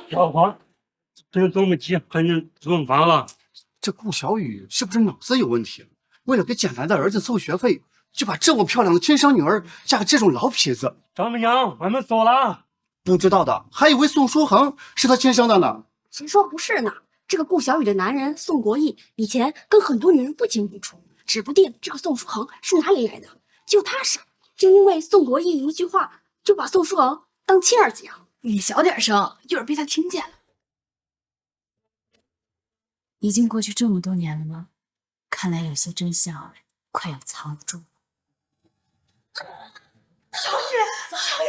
老婆，这这么急，赶紧润房了。这顾小雨是不是脑子有问题？为了给捡来的儿子凑学费，就把这么漂亮的亲生女儿嫁给这种老痞子。丈母娘，我们走了。不知道的还以为宋书恒是他亲生的呢。谁说不是呢？这个顾小雨的男人宋国义以前跟很多女人不清不楚，指不定这个宋书恒是哪里来的。就他傻，就因为宋国义一句话，就把宋书恒当亲儿子养。你小点声，一会儿被他听见了。已经过去这么多年了吗？看来有些真相快要藏不住了。小雨，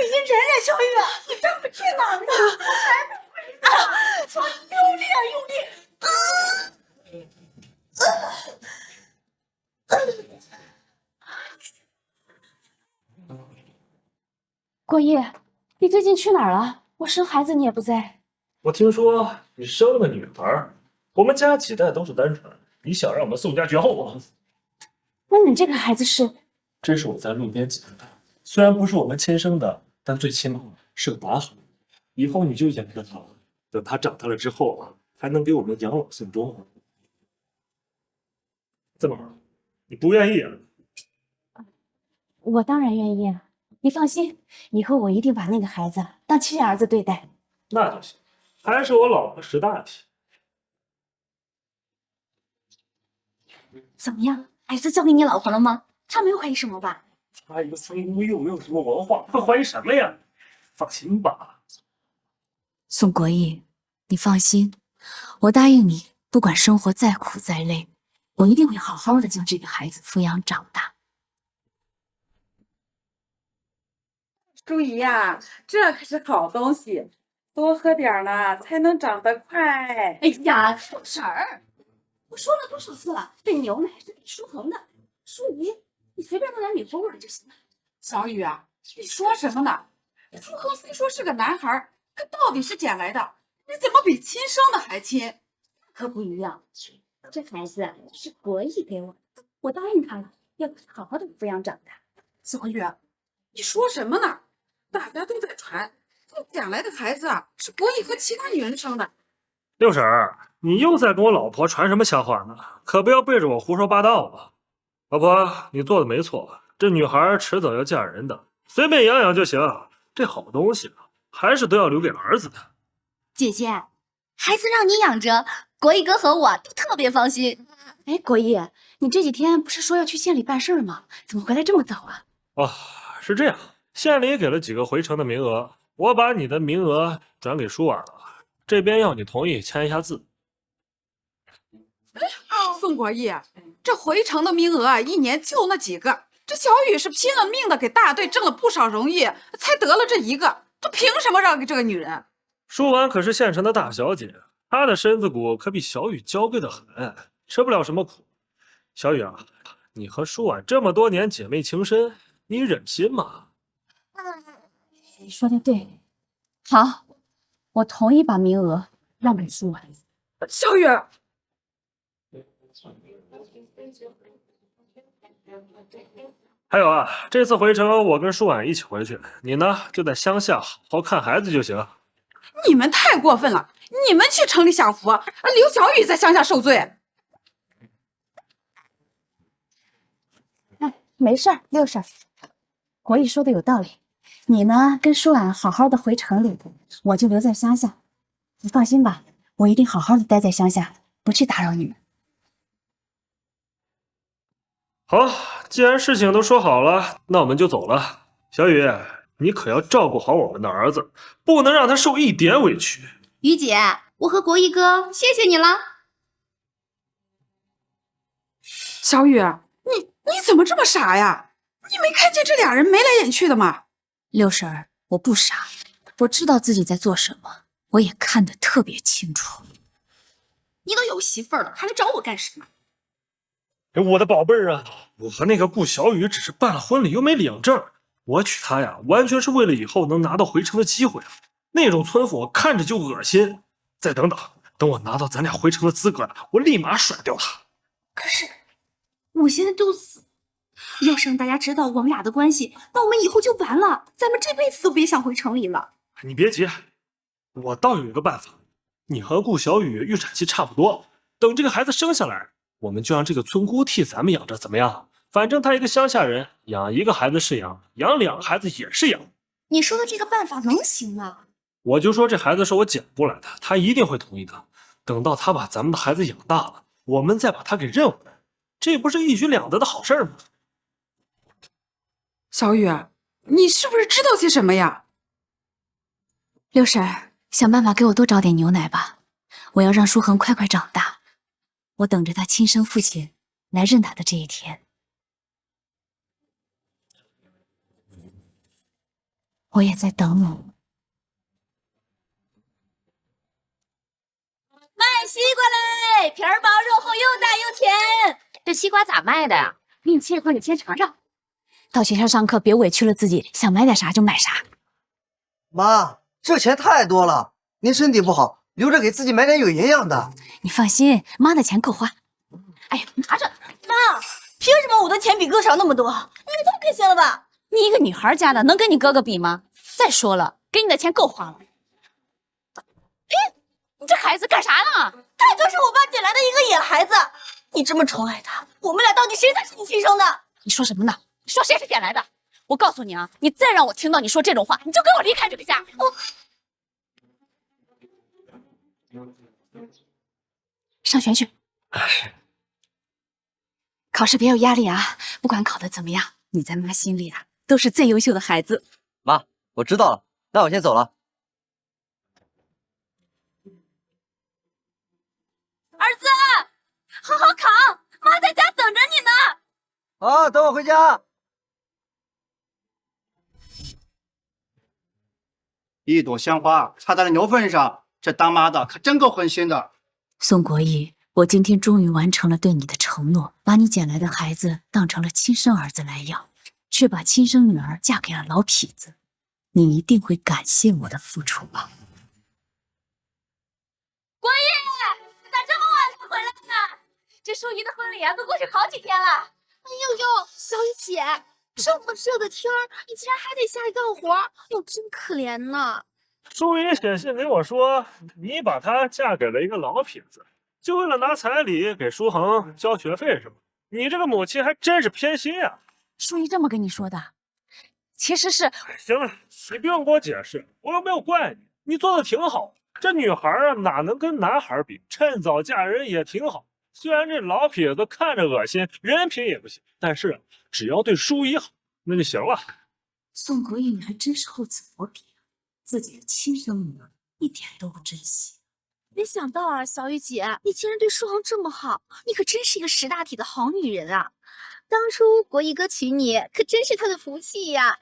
你忍忍，小雨，你这不去哪儿呢？小雨，用力啊，用力！国义，你最近去哪儿了？我生孩子你也不在。我听说你生了女儿，我们家几代都是单传，你想让我们宋家绝后啊？那你这个孩子是？这是我在路边捡的，虽然不是我们亲生的，但最起码是个男孩。以后你就养着他，等他长大了之后，还能给我们养老送终。怎么，你不愿意啊？我当然愿意啊！你放心，以后我一定把那个孩子当亲儿子对待。那就行，还是我老婆识大体。怎么样，儿子交给你老婆了吗？他没有怀疑什么吧？他一个村姑又没有什么文化，会怀疑什么呀？放心吧。宋国义，你放心，我答应你，不管生活再苦再累，我一定会好好的将这个孩子抚养长大。淑仪呀，这可是好东西，多喝点呢，才能长得快。哎呀，臭婶儿，我说了多少次了，这牛奶是给舒恒的。淑仪，你随便弄点米糊味就行了。小雨啊，你说什么呢？舒恒虽说是个男孩，可到底是捡来的，你怎么比亲生的还亲？可不一样，这孩子是国义给我的，我答应他了，要好好的抚养长大。小雨，你说什么呢？大家都在传，这捡来的孩子啊，是国义和其他女人生的。六婶儿，你又在跟我老婆传什么瞎话呢？可不要背着我胡说八道啊！老婆，你做的没错，这女孩迟早要嫁人的，随便养养就行。这好东西还是都要留给儿子的。姐姐，孩子让你养着，国义哥和我都特别放心。哎，国义，你这几天不是说要去县里办事吗？怎么回来这么早啊？哦，是这样，县里给了几个回城的名额，我把你的名额转给舒婉了，这边要你同意签一下字。宋国义，这回城的名额啊，一年就那几个。这小雨是拼了命的给大队挣了不少荣誉，才得了这一个，他凭什么让给这个女人？舒婉可是县城的大小姐，她的身子骨可比小雨娇贵的很，吃不了什么苦。小雨啊，你和舒婉这么多年姐妹情深，你忍心吗？你说的对，好，我同意把名额让给舒婉。小雨，还有啊，这次回城我跟舒婉一起回去，你呢就在乡下好好看孩子就行。你们太过分了！你们去城里享福，刘小雨在乡下受罪。哎，没事儿，六婶，国义说的有道理。你呢，跟舒婉好好的回城里，我就留在乡下。你放心吧，我一定好好的待在乡下，不去打扰你们。好，既然事情都说好了，那我们就走了。小雨，你可要照顾好我们的儿子，不能让他受一点委屈。雨姐，我和国义哥谢谢你了。小雨，你怎么这么傻呀？你没看见这俩人眉来眼去的吗？六婶儿，我不傻，我知道自己在做什么，我也看得特别清楚。你都有媳妇儿了，还来找我干什么？我的宝贝儿啊，我和那个顾小雨只是办了婚礼，又没领证。我娶她呀，完全是为了以后能拿到回城的机会啊。那种村妇我看着就恶心。再等等，等我拿到咱俩回城的资格了，我立马甩掉她。可是我现在都死，要是让大家知道我们俩的关系，那我们以后就完了，咱们这辈子都别想回城里了。你别急，我倒有一个办法，你和顾小雨预产期差不多，等这个孩子生下来，我们就让这个村姑替咱们养着，怎么样？反正他一个乡下人，养一个孩子是养，养2个孩子也是养。你说的这个办法能行吗？我就说这孩子是我捡过来的，他一定会同意的。等到他把咱们的孩子养大了，我们再把他给认回来，这不是一举两得的好事吗？小雨，你是不是知道些什么呀？六婶儿，想办法给我多找点牛奶吧，我要让书恒快快长大，我等着他亲生父亲来认他的这一天。我也在等你。卖西瓜嘞，皮儿薄肉厚又大又甜。这西瓜咋卖的呀？给你切一块，你先尝尝。到学校上课别委屈了自己，想买点啥就买啥。妈，这钱太多了，您身体不好，留着给自己买点有营养的。你放心，妈的钱够花。哎呀，拿着。妈，凭什么我的钱比哥少那么多？你们太亏心了吧？你一个女孩家的，能跟你哥哥比吗？再说了，给你的钱够花了。哎，你这孩子干啥呢？他就是我爸捡来的一个野孩子。你这么宠爱他，我们俩到底谁才是你亲生的？你说什么呢？你说谁是捡来的？我告诉你啊，你再让我听到你说这种话，你就给我离开这个家。上学去。考试别有压力啊，不管考得怎么样，你在妈心里啊都是最优秀的孩子。妈，我知道了，那我先走了。儿子，好好考，妈在家等着你呢。好，等我回家。一朵鲜花插在了牛粪上，这当妈的可真够狠心的。宋国义，我今天终于完成了对你的承诺，把你捡来的孩子当成了亲生儿子来养，却把亲生女儿嫁给了老痞子。你一定会感谢我的付出吧？国义，咋这么晚才回来呢？这淑仪的婚礼啊，都过去好几天了。哎呦呦，小雨姐，这么热的天儿，你竟然还得下来干活，哟，真可怜呢。淑仪写信给我说，你把她嫁给了一个老痞子，就为了拿彩礼给书恒交学费是吗？你这个母亲还真是偏心呀！淑仪这么跟你说的，其实是……行了，你不用给我解释，我又没有怪你，你做的挺好。这女孩啊，哪能跟男孩比？趁早嫁人也挺好。虽然这老痞子看着恶心，人品也不行，但是只要对淑仪好，那就行了。宋国义，你还真是厚此薄彼啊！自己的亲生女儿一点都不珍惜。没想到啊，小雨姐，你竟然对书恒这么好，你可真是一个识大体的好女人啊！当初国义哥娶你，可真是他的福气呀。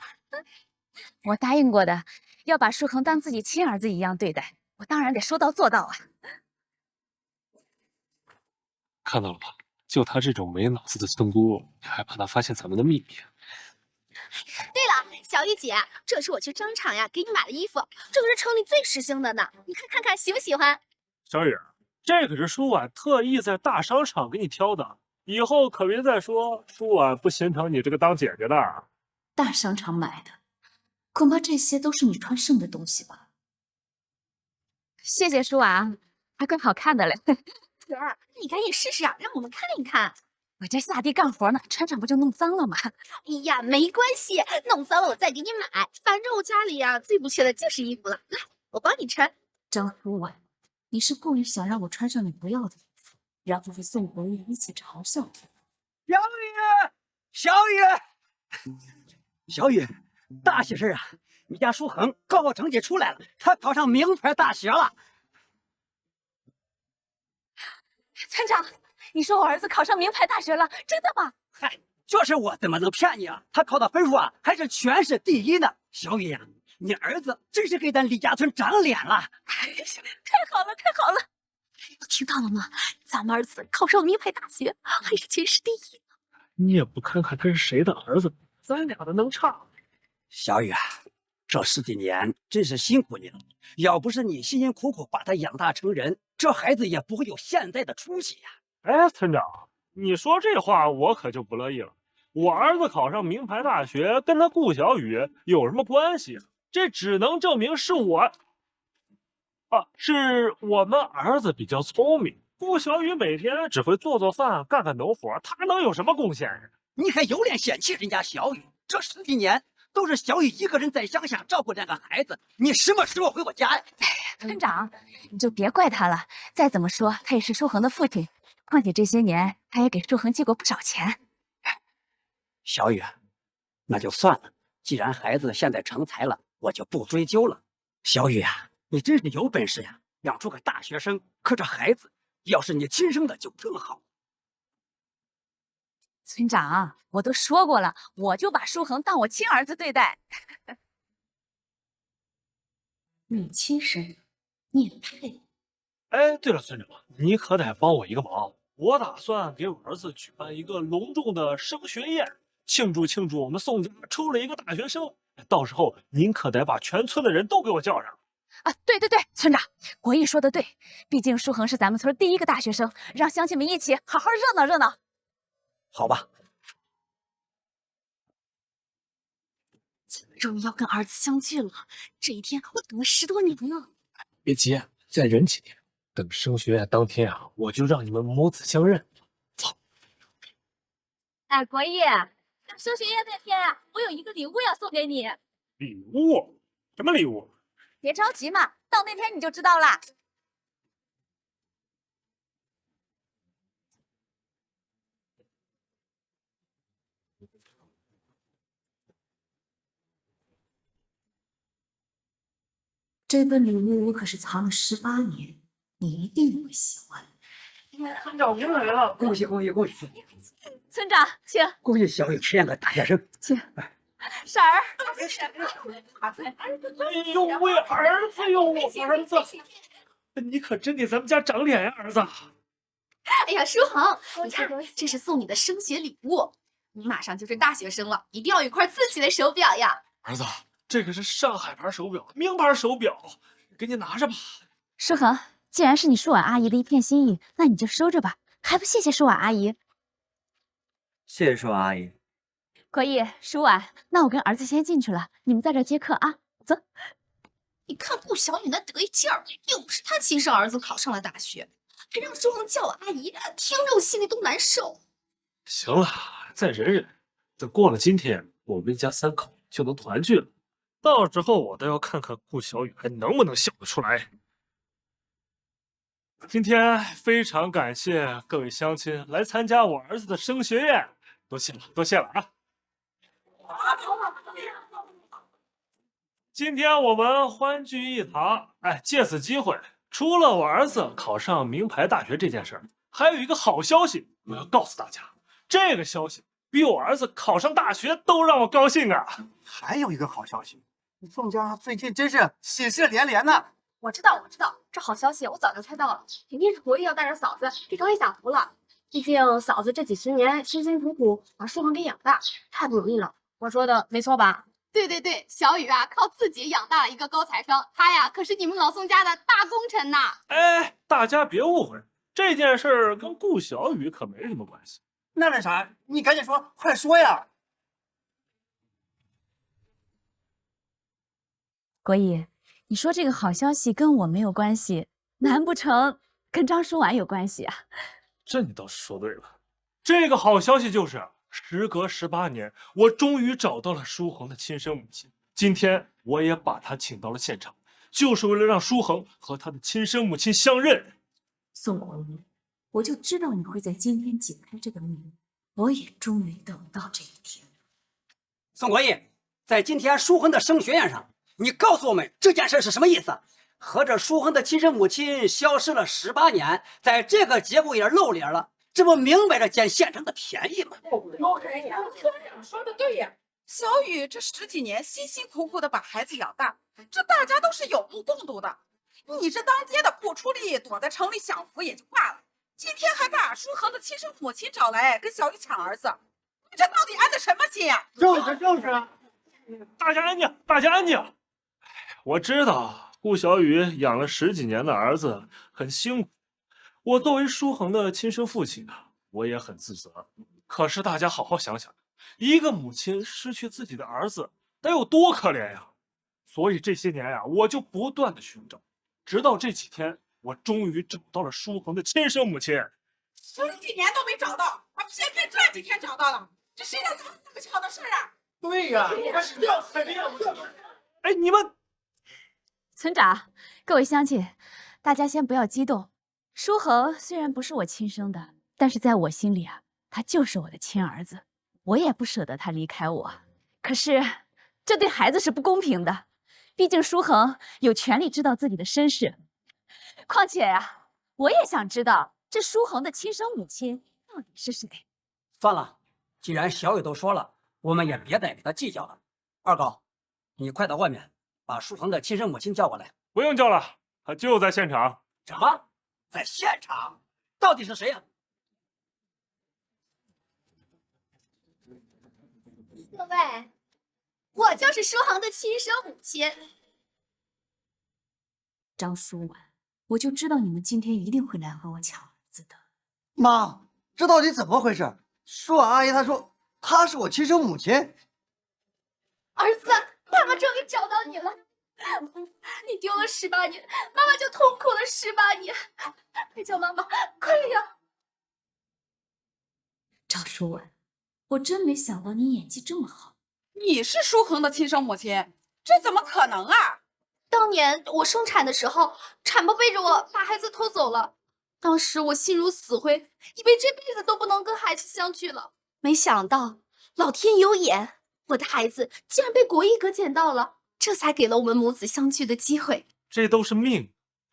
我答应过的，要把书恒当自己亲儿子一样对待，我当然得说到做到啊。看到了吧？就他这种没脑子的村姑，你还怕他发现咱们的秘密？对了，小雨姐，这是我去商场呀给你买的衣服，这可是城里最时兴的呢，你看看喜不喜欢？小雨，这可是舒婉特意在大商场给你挑的，以后可别再说舒婉不心疼你这个当姐姐的啊。大商场买的，恐怕这些都是你穿剩的东西吧？谢谢舒婉，还怪好看的嘞。姐，你赶紧试试啊，让我们看一看。我这下地干活呢，穿上不就弄脏了吗？哎呀，没关系，弄脏了我再给你买，反正我家里呀最不缺的就是衣服了。来，我帮你穿。张舒婉，你是故意想让我穿上你不要的衣服，然后和宋国义一起嘲笑我。小雨，小雨，小雨，大喜事啊！你家舒恒高考成绩出来了，他考上名牌大学了。村长，你说我儿子考上名牌大学了，真的吗？嗨，就是我怎么能骗你啊？他考的分数啊，还是全市第1呢。小雨呀，你儿子真是给咱李家村长脸了。太好了，太好了！你听到了吗？咱们儿子考上名牌大学，还是全市第1呢。你也不看看他是谁的儿子，咱俩的能差？小雨啊，这10几年真是辛苦你了，要不是你辛辛苦苦把他养大成人，这孩子也不会有现在的出息呀。哎，村长，你说这话我可就不乐意了。我儿子考上名牌大学，跟他顾小雨有什么关系？这只能证明是我。啊，是我们儿子比较聪明，顾小雨每天只会做做饭、干干农活，他能有什么贡献呀？你还有脸嫌弃人家小雨？这10几年都是小雨一个人在乡下照顾2个孩子，你什么时候回过家呀？村长，你就别怪他了。再怎么说，他也是舒恒的父亲，况且这些年他也给舒恒借过不少钱。小雨，那就算了。既然孩子现在成才了，我就不追究了。小雨啊，你真是有本事呀，养出个大学生。可这孩子要是你亲生的就更好。村长，我都说过了，我就把舒恒当我亲儿子对待。你亲生，你也配？哎，对了，村长，你可得帮我一个忙，我打算给我儿子举办一个隆重的升学宴，庆祝我们宋家出了一个大学生。到时候您可得把全村的人都给我叫上。啊，对，村长，国义说的对，毕竟舒恒是咱们村第1个大学生，让乡亲们一起好好热闹热闹。好吧，终于要跟儿子相聚了，这一天我等了10多年呢。别急，再忍几天，等升学宴当天啊，我就让你们母子相认。走。哎，国义，升学宴那天啊，我有一个礼物要送给你。礼物？什么礼物？别着急嘛，到那天你就知道啦。这份礼物我可是藏了18年，你一定会喜欢。村长您来了，恭喜！村长，请。恭喜小雨实现个大学生，请。婶儿，哎呦喂，儿子哟，我儿子，你可真给咱们家长脸呀，儿子！哎呀，舒恒，你看，这是送你的升学礼物，你马上就是大学生了，一定要有一块自己的手表呀。儿子，这可是上海牌手表，名牌手表，给你拿着吧。舒恒，既然是你舒婉阿姨的一片心意，那你就收着吧，还不谢谢舒婉阿姨？谢谢舒阿姨。国义、舒婉，那我跟儿子先进去了，你们在这接客啊。走。你看顾小雨那得意劲儿，又不是他亲生儿子考上了大学，还让舒恒叫我阿姨，听着我心里都难受。行了，再忍忍，等过了今天，我们一家3口就能团聚了。到时候我倒要看看顾小雨还能不能笑得出来。今天非常感谢各位乡亲来参加我儿子的升学宴，多谢了啊！今天我们欢聚一堂，借此机会，除了我儿子考上名牌大学这件事儿，还有一个好消息，我要告诉大家。这个消息比我儿子考上大学都让我高兴啊！还有一个好消息，宋家最近真是喜事连连呐！我知道，这好消息我早就猜到了，肯定是国义要带着嫂子去找李小福了。毕竟嫂子这几10年辛辛苦苦把舒恒给养大，太不容易了。我说的没错吧？对，小雨啊，靠自己养大了一个高材生，他呀可是你们老宋家的大功臣呐！哎，大家别误会，这件事儿跟顾小雨可没什么关系。那啥，你赶紧说，快说呀！国义，你说这个好消息跟我没有关系，难不成跟张舒婉有关系啊？这你倒是说对了，这个好消息就是，时隔18年，我终于找到了舒恒的亲生母亲。今天我也把她请到了现场，就是为了让舒恒和他的亲生母亲相认。宋国义，我就知道你会在今天解开这个谜，我也终于等到这一天。宋国义，在今天舒恒的升学宴上，你告诉我们这件事是什么意思？合着舒恒的亲生母亲消失了18年，在这个节骨眼露脸了，这不明摆着捡县城的便宜吗？村长说的对呀，小雨这10几年辛辛苦苦的把孩子养大，这大家都是有目共睹的。你这当爹的不出力，躲在城里享福也就罢了，今天还把舒恒的亲生母亲找来跟小雨抢儿子，你这到底安的什么心呀？就是啊！大家安静，大家安静！我知道顾小雨养了10几年的儿子很辛苦，我作为舒恒的亲生父亲啊，我也很自责。可是大家好好想想，一个母亲失去自己的儿子得有多可怜呀！所以这些年呀，我就不断的寻找，直到这几天，我终于找到了舒恒的亲生母亲。10几年都没找到，他偏偏这几天找到了，这谁让他那么巧的事啊？对呀，他是要肯定要。哎，你们村长，各位乡亲，大家先不要激动。舒恒虽然不是我亲生的，但是在我心里啊，他就是我的亲儿子，我也不舍得他离开我。可是这对孩子是不公平的，毕竟舒恒有权利知道自己的身世。况且呀，我也想知道这舒恒的亲生母亲到底是谁。算了，既然小雨都说了，我们也别再给他计较了。二狗，你快到外面把舒恒的亲生母亲叫过来。不用叫了，他就在现场。什么？在现场？到底是谁呀？各位，我就是舒恒的亲生母亲。张舒婉，我就知道你们今天一定会来和我抢儿子的。妈，这到底怎么回事？舒婉阿姨她说她是我亲生母亲。儿子，妈妈终于找到你了。你丢了18年，妈妈就痛苦了18年。快叫妈妈，快呀！张舒婉，我真没想到你演技这么好。你是舒恒的亲生母亲，这怎么可能啊？当年我生产的时候，产婆背着我把孩子偷走了。当时我心如死灰，以为这辈子都不能跟孩子相聚了。没想到老天有眼，我的孩子竟然被国一哥捡到了，这才给了我们母子相聚的机会。这都是命，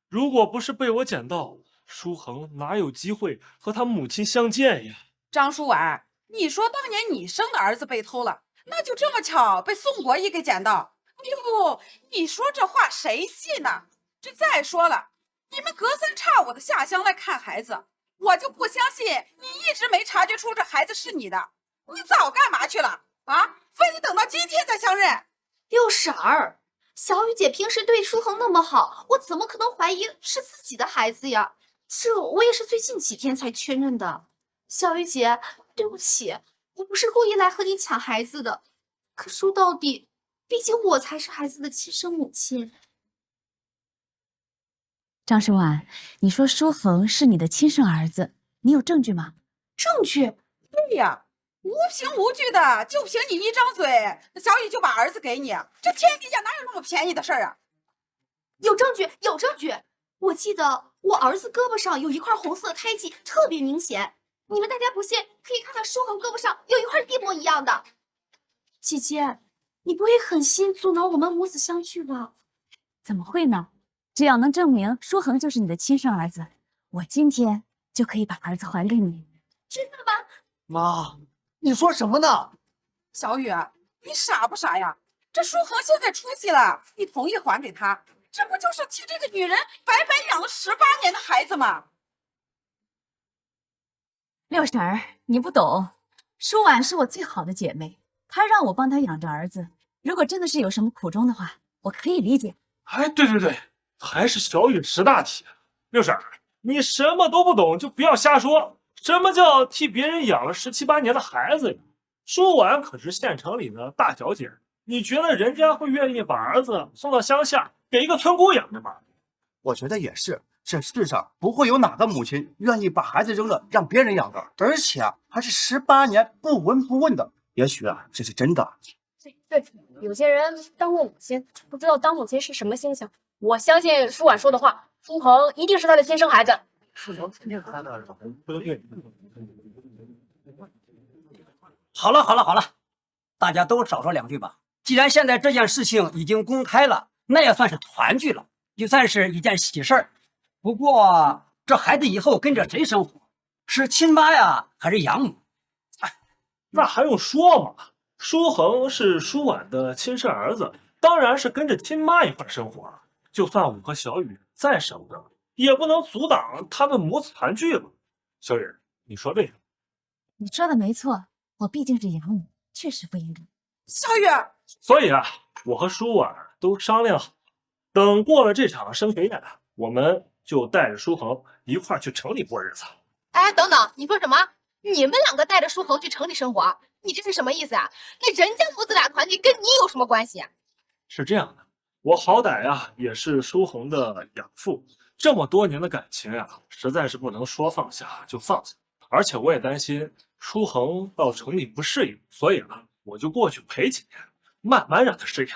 如果不是被我捡到，舒恒哪有机会和他母亲相见呀？张舒婉，你说当年你生的儿子被偷了，那就这么巧被宋国一给捡到？哎呦，你说这话谁信呢？这再说了，你们隔三差五的下乡来看孩子，我就不相信你一直没察觉出这孩子是你的。你早干嘛去了啊？非得等到今天才相认？六婶儿，小雨姐平时对舒恒那么好，我怎么可能怀疑是自己的孩子呀？这我也是最近几天才确认的。小雨姐，对不起，我不是故意来和你抢孩子的。可说到底，毕竟我才是孩子的亲生母亲。张舒婉，你说舒恒是你的亲生儿子，你有证据吗？证据？对呀，无凭无据的，就凭你一张嘴，小雨就把儿子给你，这天底下哪有那么便宜的事儿啊？有证据，有证据。我记得我儿子胳膊上有一块红色胎记，特别明显。你们大家不信，可以看看舒恒胳膊上有一块一模一样的。姐姐，你不会狠心阻挠我们母子相聚吧？怎么会呢？只要能证明舒恒就是你的亲生儿子，我今天就可以把儿子还给你。真的吗？妈，你说什么呢？小雨，你傻不傻呀？这舒恒现在出息了，你同意还给他，这不就是替这个女人白白养了18年的孩子吗？六婶儿，你不懂，舒婉是我最好的姐妹，她让我帮她养着儿子。如果真的是有什么苦衷的话，我可以理解。哎，对对对，还是小雨识大体。六婶儿，你什么都不懂就不要瞎说。什么叫替别人养了17、18年的孩子呀？舒婉可是县城里的大小姐，你觉得人家会愿意把儿子送到乡下给一个村姑养着吗？我觉得也是，这世上不会有哪个母亲愿意把孩子扔了让别人养的，而且还是18年不闻不问的。也许这是真的。对，有些人当过母亲，不知道当母亲是什么心情。我相信舒婉说的话，舒恒一定是他的亲生孩子。好了好了好了，大家都少说2句吧。既然现在这件事情已经公开了，那也算是团聚了，也算是一件喜事儿。不过这孩子以后跟着谁生活？是亲妈呀，还是养母？哎，那还用说吗？舒恒是舒婉的亲生儿子，当然是跟着亲妈一块生活。就算我和小雨再舍不得，也不能阻挡他们母子团聚了。小雨，你说对了。你说的没错，我毕竟是养母，确实不应该。小雨，所以我和舒婉都商量好，等过了这场升学宴，我们就带着舒恒一块去城里过日子。哎，等等，你说什么？你们2个带着舒恒去城里生活？你这是什么意思啊？那人家母子俩团聚跟你有什么关系啊？是这样的，我好歹呀也是舒恒的养父，这么多年的感情呀，实在是不能说放下就放下。而且我也担心舒恒到城里不适应，所以啊，我就过去陪几年，慢慢让他适应。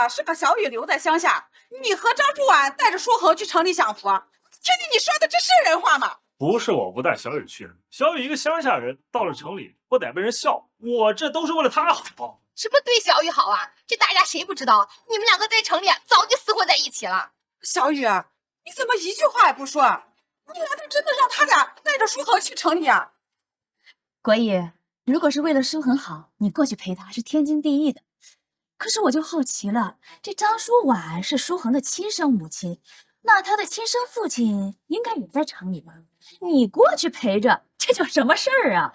是把小雨留在乡下，你和张舒婉带着舒恒去城里享福。听听你说的，这是人话吗？不是我不带小雨去，小雨一个乡下人，到了城里不得被人笑。我这都是为了他好。什么对小雨好啊？这大家谁不知道？你们两个在城里早就厮混在一起了。小雨，你怎么一句话也不说？你难道真的让他俩带着舒恒去城里啊？国义，如果是为了舒恒好，你过去陪他是天经地义的。可是我就好奇了，这张舒婉是舒恒的亲生母亲，那他的亲生父亲应该也在城里吧？你过去陪着，这叫什么事儿啊？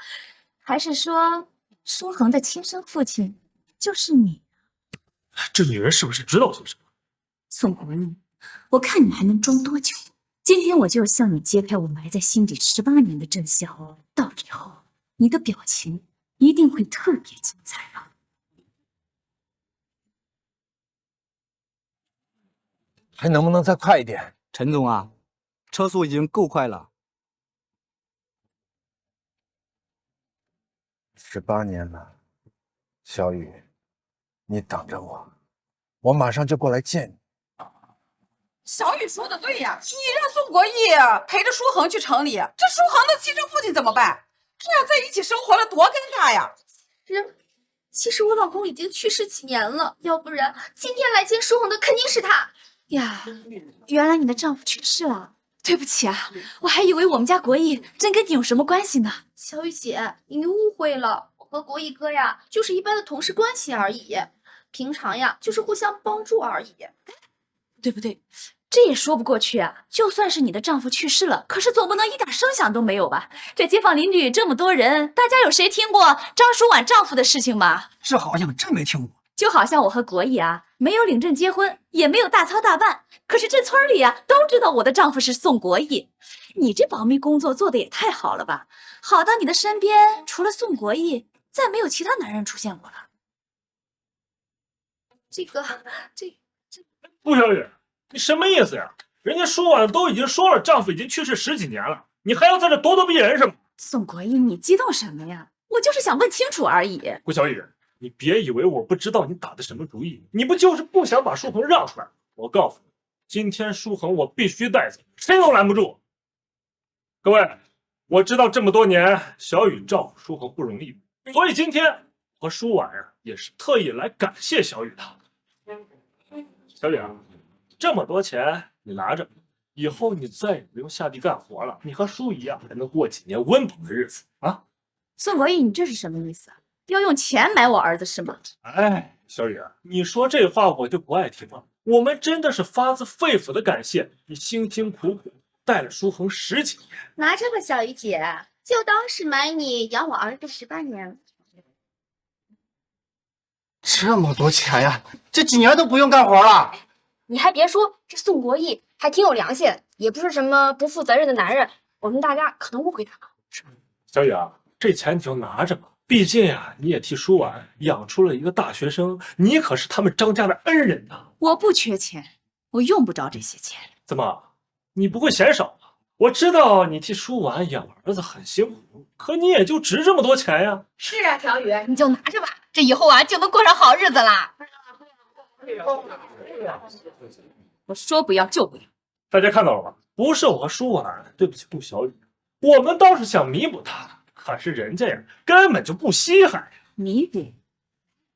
还是说舒恒的亲生父亲就是你？这女人是不是知道些什么？宋国义，我看你还能装多久？今天我就要向你揭开我埋在心底18年的真相，到时候你的表情一定会特别精彩啊！还能不能再快一点？陈总啊，车速已经够快了。18年了，小雨，你等着我，我马上就过来见你。小雨说的对呀，你让宋国义陪着舒恒去城里，这舒恒的亲生父亲怎么办？这样在一起生活了多尴尬呀！其实我老公已经去世几年了，要不然今天来见舒恒的肯定是他呀。原来你的丈夫去世了，对不起啊，我还以为我们家国义真跟你有什么关系呢。小雨姐，你误会了，我和国义哥呀，就是一般的同事关系而已，平常呀就是互相帮助而已。对不对？这也说不过去啊！就算是你的丈夫去世了，可是总不能一点声响都没有吧？这街坊邻居这么多人，大家有谁听过张舒婉丈夫的事情吗？这好像真没听过。就好像我和国义啊，没有领证结婚，也没有大操大办，可是这村里啊都知道我的丈夫是宋国义。你这保密工作做的也太好了吧？好到你的身边除了宋国义，再没有其他男人出现过了。顾小雨，你什么意思呀？人家舒婉都已经说了，丈夫已经去世10几年了，你还要在这咄咄逼人是吗？宋国义，你激动什么呀？我就是想问清楚而已。顾小雨，你别以为我不知道你打的什么主意，你不就是不想把舒恒让出来？我告诉你，今天舒恒我必须带走，谁都拦不住。各位，我知道这么多年小雨照顾舒恒不容易，所以今天和舒婉也是特意来感谢小雨的。小雨啊，这么多钱你拿着，以后你再也不用下地干活了，你和舒姨啊还能过几年温饱的日子啊！宋国义，你这是什么意思啊？要用钱买我儿子是吗？哎，小雨，你说这话我就不爱听了。我们真的是发自肺腑的感谢你辛辛苦苦带了舒恒10几年。拿着吧，小雨姐，就当是买你养我儿子18年。这么多钱呀，这几年都不用干活了。你还别说，这宋国义还挺有良心，也不是什么不负责任的男人。我们大家可能误会他了。小雨啊，这钱你就拿着吧，毕竟呀，你也替舒婉养出了一个大学生，你可是他们张家的恩人呐。我不缺钱，我用不着这些钱。怎么，你不会嫌少吗？我知道你替舒婉养儿子很辛苦，可你也就值这么多钱呀。是啊，小雨，你就拿着吧，这以后啊就能过上好日子啦。我说不要就不要。大家看到了吧？不是我和舒婉对不起顾小雨，我们倒是想弥补她，可是人家呀根本就不稀罕呀。弥补？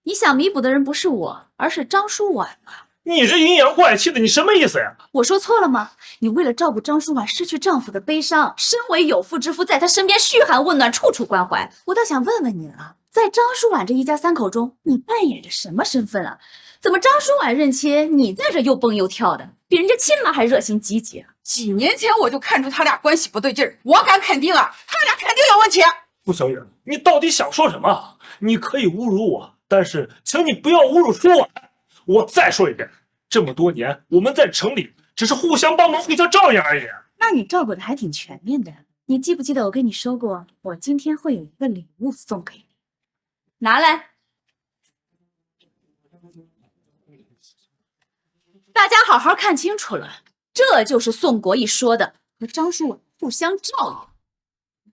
你想弥补的人不是我，而是张舒婉吧？你这阴阳怪气的，你什么意思呀？我说错了吗？你为了照顾张舒婉失去丈夫的悲伤，身为有妇之夫，在她身边嘘寒问暖，处处关怀。我倒想问问你了，在张舒婉这一家3口中，你扮演着什么身份啊？怎么张舒婉认亲，你在这又蹦又跳的，比人家亲妈还热心积极啊？几年前我就看出他俩关系不对劲儿，我敢肯定啊，他俩肯定有问题。顾小雨，你到底想说什么？你可以侮辱我，但是请你不要侮辱舒婉。我再说一遍，这么多年我们在城里只是互相帮忙、互相照应而已。那你照顾的还挺全面的。你记不记得我跟你说过，我今天会有一个礼物送给你，拿来。大家好好看清楚了，这就是宋国义说的和张书婉互相照应。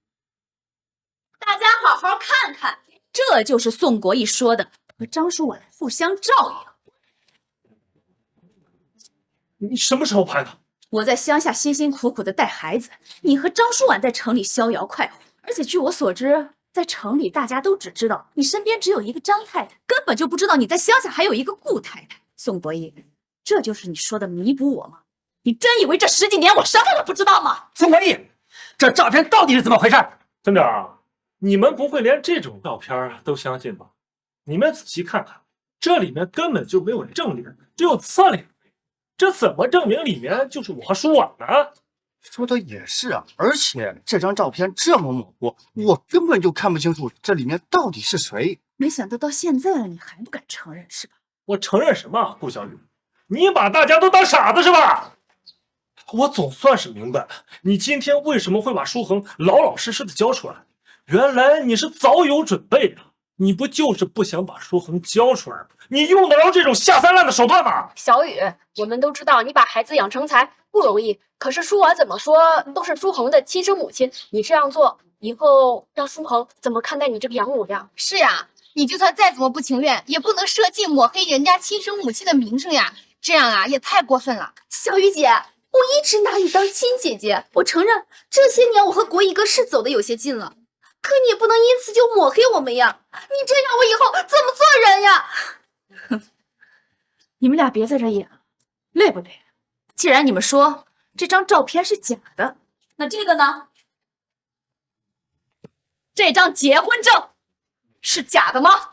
大家好好看看，这就是宋国义说的和张书婉互相照应。你什么时候拍的？我在乡下辛辛苦苦的带孩子，你和张书婉在城里逍遥快活。而且据我所知，在城里大家都只知道你身边只有一个张太太，根本就不知道你在乡下还有一个顾太太。宋国义，这就是你说的弥补我吗？你真以为这10几年我什么都不知道吗？宋国义，这照片到底是怎么回事？村长，你们不会连这种照片都相信吧？你们仔细看看，这里面根本就没有正脸，只有侧脸。这怎么证明里面就是我和舒婉呢？说的也是啊，而且这张照片这么模糊，我根本就看不清楚这里面到底是谁。没想到到现在了，你还不敢承认是吧？我承认什么？顾小雨，你把大家都当傻子是吧？我总算是明白了，你今天为什么会把书恒老老实实的交出来。原来你是早有准备的，你不就是不想把书恒交出来吗？你用得着这种下三滥的手段吗？小雨，我们都知道你把孩子养成才不容易，可是舒婉怎么说都是舒恒的亲生母亲，你这样做以后让舒恒怎么看待你这个养母呀？是呀，你就算再怎么不情愿，也不能设计抹黑人家亲生母亲的名声呀，这样啊也太过分了。小雨姐，我一直拿你当亲姐姐，我承认这些年我和国义哥是走的有些近了，可你也不能因此就抹黑我们呀！你这样我以后怎么做人呀？你们俩别在这演了，累不累？既然你们说这张照片是假的，那这个呢？这张结婚证是假的吗？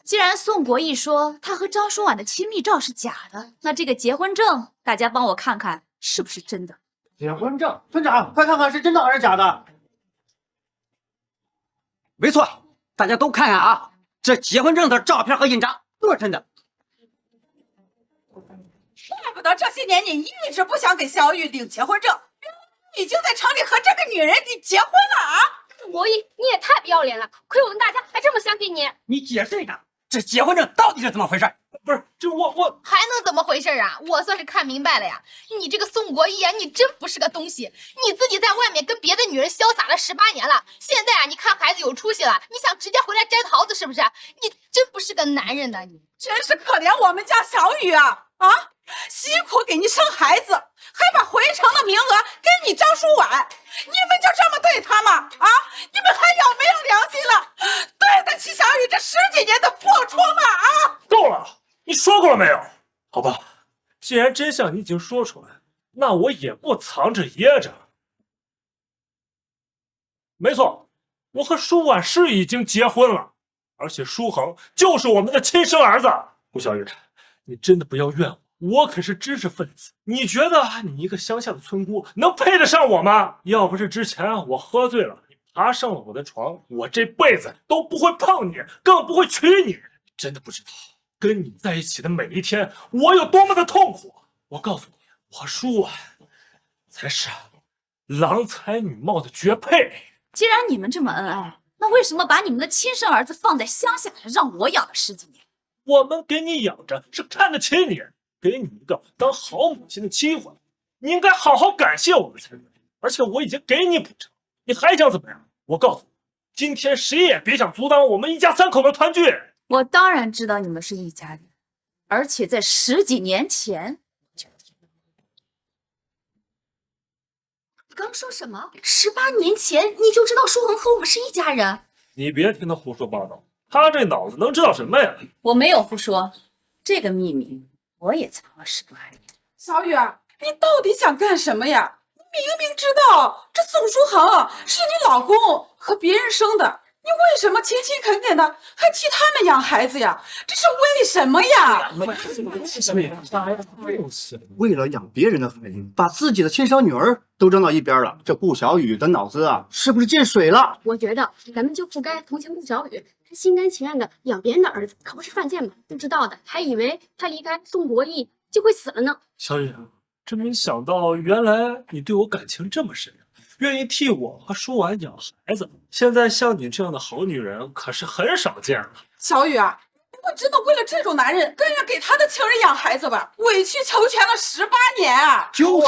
既然宋国义说他和张舒婉的亲密照是假的，那这个结婚证，大家帮我看看是不是真的？结婚证，村长，快看看是真的还是假的？没错，大家都看看啊，这结婚证的照片和印章都是真的。怪不得这些年你一直不想给小雨领结婚证，你就在城里和这个女人给结婚了啊！国义，你也太不要脸了，亏我们大家还这么相信你。你解释一下，这结婚证到底是怎么回事？不是，这我还能怎么回事啊？我算是看明白了呀！你这个宋国义啊，你真不是个东西！你自己在外面跟别的女人潇洒了18年了，现在啊，你看孩子有出息了，你想直接回来摘桃子是不是？你真不是个男人呐！你真是可怜我们家小雨啊！辛苦给你生孩子，还把回城的名额给你张舒婉，你们就这么对她吗？你们还有没有良心了？对得起小雨这10几年的付出吗？够了！你说过了没有？好吧，既然真相你已经说出来，那我也不藏着掖着。没错，我和舒婉是已经结婚了，而且舒恒就是我们的亲生儿子。顾小雨，你真的不要怨我，我可是知识分子。你觉得你一个乡下的村姑能配得上我吗？要不是之前我喝醉了，你爬上了我的床，我这辈子都不会碰你，更不会娶你。真的不知道跟你在一起的每一天，我有多么的痛苦。我告诉你，我和舒婉才是郎才女貌的绝配。既然你们这么恩爱，那为什么把你们的亲生儿子放在乡下，让我养了10几年？我们给你养着是看得起你，给你一个当好母亲的机会，你应该好好感谢我们才对。而且我已经给你补偿，你还想怎么样？我告诉你，今天谁也别想阻挡我们一家3口的团聚。我当然知道你们是一家人，而且在10几年前就。你刚说什么？18年前你就知道舒恒和我们是一家人？你别听他胡说八道，他这脑子能知道什么呀？我没有胡说，这个秘密我也藏了18年。小雨，你到底想干什么呀？你明明知道这宋书恒是你老公和别人生的，你为什么勤勤恳恳的还替他们养孩子呀？这是为什么呀？为了养别人的孩子，把自己的亲生女儿都扔到一边了，这顾小雨的脑子啊，是不是进水了？我觉得咱们就不该同情顾小雨，她心甘情愿的养别人的儿子，可不是犯贱吗？不知道的还以为她离开宋国义就会死了呢。小雨，真没想到，原来你对我感情这么深，愿意替我和舒婉养孩子。现在像你这样的好女人可是很少见了。小雨啊，你我真的为了这种男人，甘愿给他的情人养孩子吧？委曲求全了18年啊！就是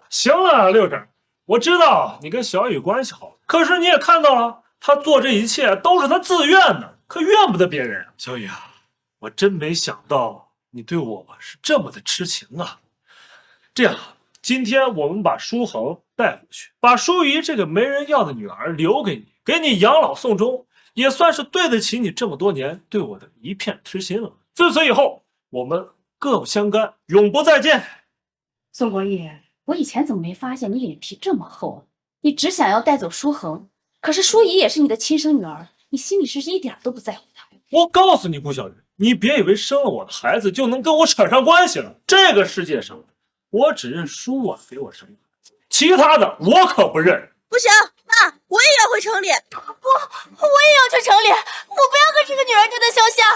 行了，六婶，我知道你跟小雨关系好，可是你也看到了，他做这一切都是他自愿的，可怨不得别人。小雨啊，我真没想到你对我是这么的痴情啊！这样，今天我们把舒恒带回去，把舒怡这个没人要的女儿留给你，给你养老送终，也算是对得起你这么多年对我的一片痴心了。自此以后，我们各不相干，永不再见。宋国义，我以前怎么没发现你脸皮这么厚啊？你只想要带走舒恒，可是舒怡也是你的亲生女儿，你心里是一点都不在乎她。我告诉你，顾小雨，你别以为生了我的孩子就能跟我扯上关系了。这个世界上，我只认舒婉给我生的孩子，其他的我可不认。不行，妈，我也要回城里。我也要去城里，我不要跟这个女人丢在乡下。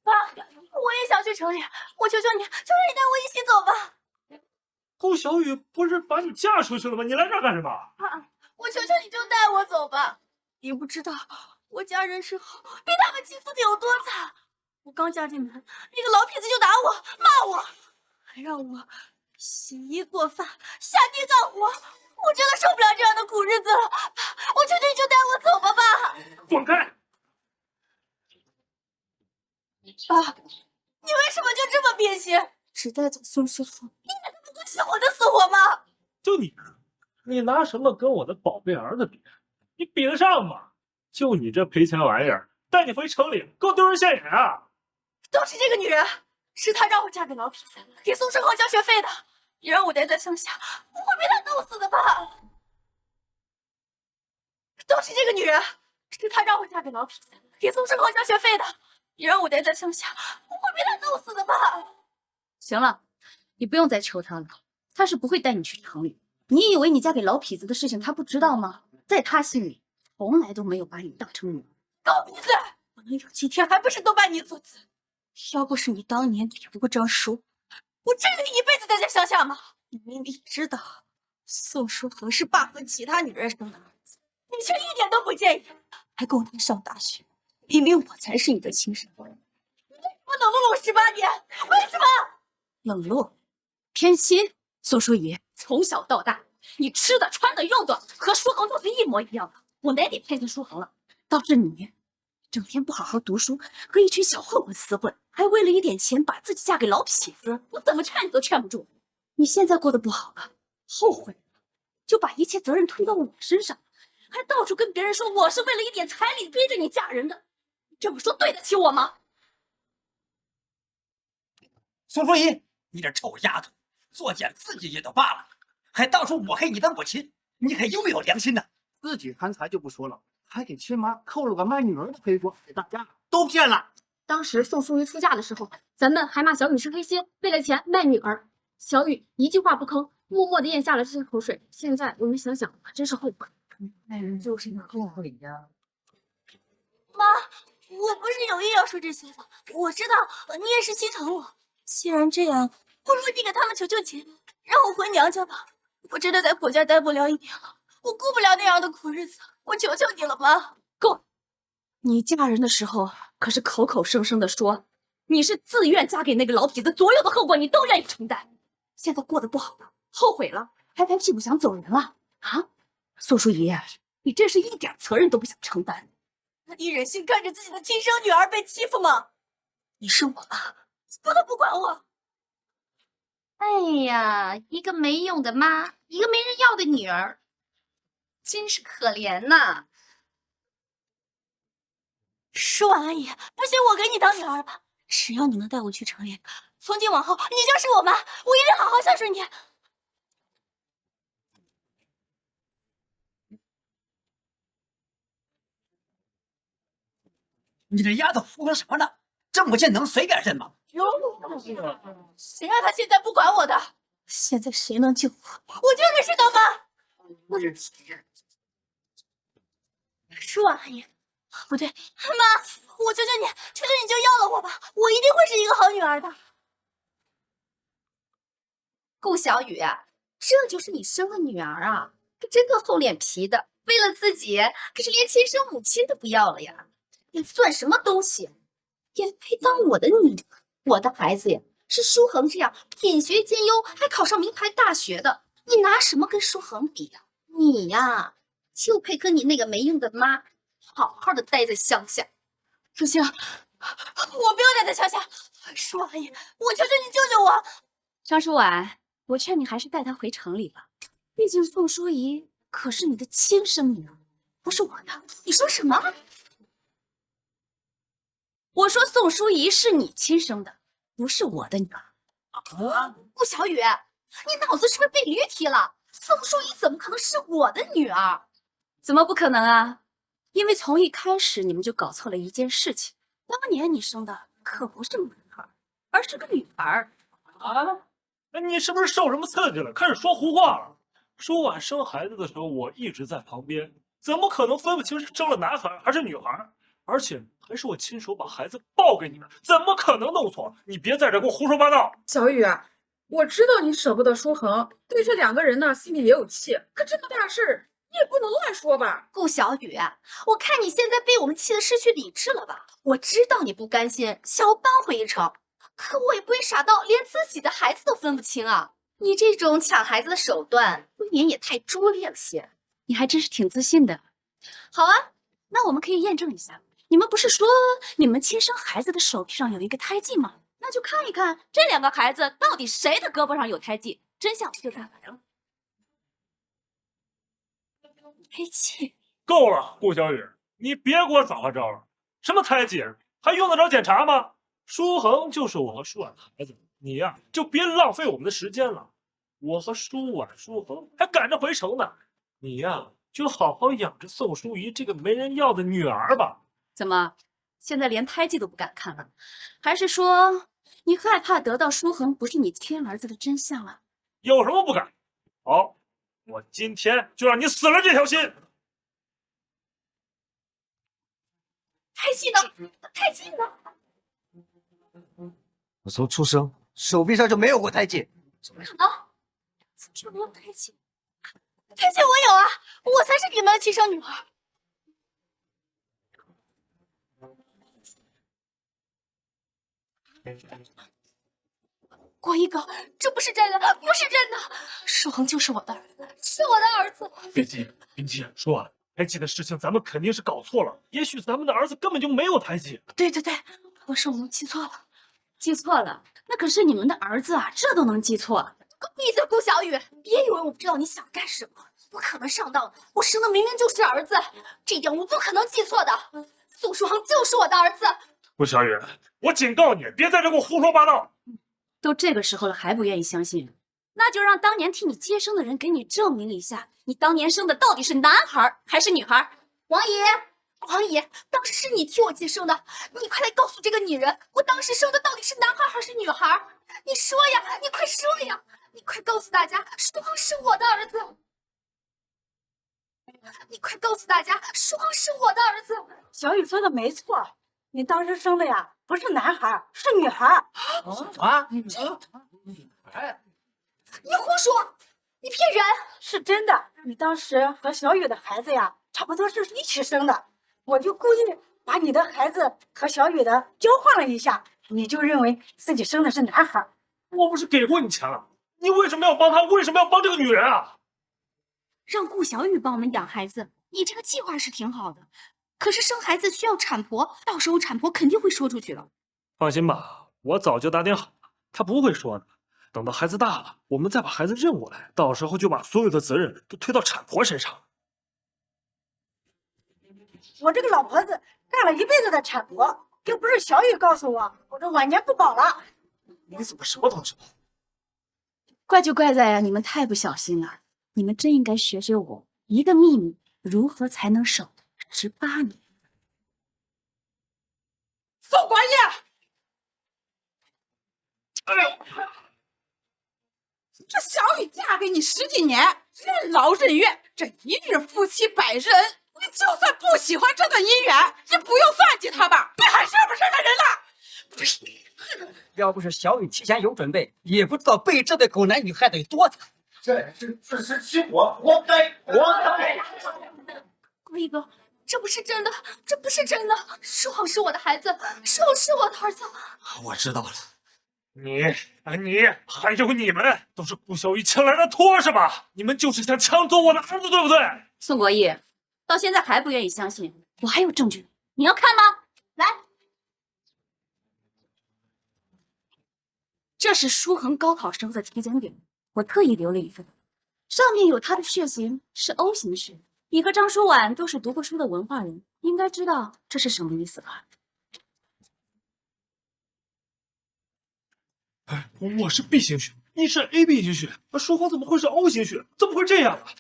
爸，我也想去城里，我求求你，求求你带我一起走吧。顾小雨不是把你嫁出去了吗？你来这儿干什么？爸，我求求你就带我走吧。你不知道我嫁人之后被他们欺负的有多惨。我刚嫁进门，那个老痞子就打我、骂我，还让我洗衣做饭、下地干活。我真的受不了这样的苦日子了。我求求你就带我走吧，爸。滚开！爸，你为什么就这么憋心？只带走孙师傅，你难道不关心我的死活吗？就你拿什么跟我的宝贝儿子比？你比得上吗？就你这赔钱玩意儿，带你回城里，够丢人现眼啊！都是这个女人，是她让我嫁给老痞子，给宋世豪交学费的。你让我待在乡下，我会被他弄死的吧？都是这个女人，是她让我嫁给老痞子，给宋世豪交学费的。你让我待在乡下，我会被他弄死的吧？行了，你不用再求他了，他是不会带你去城里。你以为你嫁给老痞子的事情他不知道吗？在他心里，从来都没有把你当成女儿。狗鼻子！我能有今天，还不是都拜你所赐。要不是你当年给了我张书，我真能一辈子待在乡下吗？你明明知道宋书恒是爸和其他女人生的儿子，你却一点都不介意，还供他上大学。明明我才是你的亲生儿子，你为什么冷落了我18年？为什么？冷落、偏心。宋淑仪，从小到大，你吃的、穿的、用的和舒恒都是一模一样的，我哪里配跟舒恒了？倒是你，整天不好好读书，和一群小混混厮混，还为了一点钱把自己嫁给老痞子，我怎么劝你都劝不住。你现在过得不好了，后悔了，就把一切责任推到我身上，还到处跟别人说我是为了一点彩礼逼着你嫁人的，你这么说对得起我吗？宋淑仪，你这臭丫头，作践自己也就罢了，还到处抹黑你的母亲，你还有没有良心呢？自己贪财就不说了，还给亲妈扣了个卖女儿的黑锅，给大家都骗了。当时宋淑瑜出嫁的时候，咱们还骂小雨是黑心，为了钱卖女儿。小雨一句话不吭，默默地咽下了这些口水。现在我们想想，真是后悔。那人就是个后悔呀。妈，我不是有意要说这些的，我知道你也是心疼我。既然这样，不如你给他们求求情，让我回娘家吧。我真的在婆家待不了1年了，我过不了那样的苦日子，我求求你了，妈。够了！你嫁人的时候可是口口声声的说你是自愿嫁给那个老痞子，所有的后果你都愿意承担。现在过得不好了，后悔了，还拍屁股想走人了啊？宋淑仪，你真是一点责任都不想承担。那你忍心看着自己的亲生女儿被欺负吗？你是我妈，不能不管我。哎呀，一个没用的妈，一个没人要的女儿，真是可怜呐。舒婉阿姨，不行，我给你当女儿吧。只要你能带我去城里，从今往后你就是我妈，我一定好好孝顺你。你这丫头胡说什么呢？这母亲能随便认吗？谁让他现在不管我的？现在谁能救我，我就给谁当妈。舒婉阿姨，不对，妈，我求求你，求求你就要了我吧，我一定会是一个好女儿的。顾小雨啊，这就是你生的女儿啊，可真够厚脸皮的。为了自己，可是连亲生母亲都不要了呀！你算什么东西？也配当我的女儿？我的孩子呀，是舒恒这样品学兼优，还考上名牌大学的，你拿什么跟舒恒比呀？你呀，就配跟你那个没用的妈好好的待在乡下。不行，我不要待在乡下。舒阿姨，我求求你救救我！张舒婉，我劝你还是带她回城里吧。毕竟宋淑仪可是你的亲生女儿，不是我的。你说什么？我说宋淑仪是你亲生的，不是我的女儿。顾小雨，你脑子是不是被驴踢了？宋淑仪怎么可能是我的女儿？怎么不可能啊？因为从一开始你们就搞错了一件事情。当年你生的可不是男孩，而是个女孩。啊？那你是不是受什么刺激了，开始说胡话了？舒婉生孩子的时候，我一直在旁边，怎么可能分不清是生了男孩还是女孩？而且还是我亲手把孩子抱给你们，怎么可能弄错？你别在这给我胡说八道！小雨，我知道你舍不得舒恒，对这2个人呢心里也有气，可这么大事儿你也不能乱说吧？顾小雨，我看你现在被我们气得失去理智了吧？我知道你不甘心，想要扳回一城，可我也不会傻到连自己的孩子都分不清啊！你这种抢孩子的手段，未免也太拙劣了些。你还真是挺自信的。好啊，那我们可以验证一下。你们不是说你们亲生孩子的手臂上有一个胎记吗？那就看一看这2个孩子到底谁的胳膊上有胎记，真相就大白了。胎记够了，顾小雨，你别给我耍花招了。什么胎记，还用得着检查吗？舒恒就是我和舒婉的孩子，你呀就别浪费我们的时间了。我和舒婉、舒恒还赶着回城呢，你呀就好好养着宋淑仪这个没人要的女儿吧。怎么，现在连胎记都不敢看了？还是说你害怕得到舒恒不是你亲儿子的真相了？有什么不敢？好，我今天就让你死了这条心。胎记呢？胎记呢？我从出生手臂上就没有过胎记。怎么可能？怎么就没有胎记？胎记我有啊，我才是你们的亲生女儿。郭一哥，这不是真的，不是真的，舒恒就是我的儿子，是我的儿子。别急，别急，舒婉，胎记的事情咱们肯定是搞错了，也许咱们的儿子根本就没有胎记。对对对，我说我们记错了，记错了，那可是你们的儿子啊，这都能记错？闭嘴，顾小雨，别以为我不知道你想干什么，不可能上当的，我生的明明就是儿子，这点我不可能记错的。宋舒恒就是我的儿子。顾小雨，我警告你，别在这给我胡说八道。都这个时候了，还不愿意相信？那就让当年替你接生的人给你证明一下，你当年生的到底是男孩还是女孩？王姨，王姨，当时是你替我接生的，你快来告诉这个女人，我当时生的到底是男孩还是女孩？你说呀，你快说呀，你快告诉大家，舒恒是我的儿子。你快告诉大家，舒恒是我的儿子。小雨说的没错，你当时生的呀，不是男孩，是女孩。啊？你胡说，你骗人！是真的，你当时和小雨的孩子呀，差不多是一起生的，我就故意把你的孩子和小雨的交换了一下，你就认为自己生的是男孩。我不是给过你钱了，你为什么要帮他？为什么要帮这个女人啊？让顾小雨帮我们养孩子，你这个计划是挺好的，可是生孩子需要产婆，到时候产婆肯定会说出去的。放心吧，我早就打点好了，他不会说的。等到孩子大了，我们再把孩子认过来，到时候就把所有的责任都推到产婆身上。我这个老婆子干了一辈子的产婆，又不是小雨告诉我，我这晚年不保了。你怎么什么都知道？怪就怪在你们太不小心了，你们真应该学学我，一个秘密如何才能守18年。宋国义，这小雨嫁给你10几年，任劳任怨，这一日夫妻百日恩，你就算不喜欢这段姻缘，也不用算计他吧？你还是不是个人了？不是，要不是小雨提前有准备，也不知道被这对狗男女害得有多惨。这是自食其果，活该，活该！国义哥，这不是真的，这不是真的，书恒是我的孩子，书恒是我的儿子。我知道了，你还有你们都是顾小雨请来的托是吧？你们就是想抢走我的儿子，对不对？宋国义到现在还不愿意相信，我还有证据，你要看吗？来，这是书恒高考时候的体检表，我特意留了一份，上面有他的血型是 O 型血。你和张舒婉都是读过书的文化人，应该知道这是什么意思吧？哎，我是 B 型血，你是 AB 型血，那书恒怎么会是 O 型血？怎么会这样啊？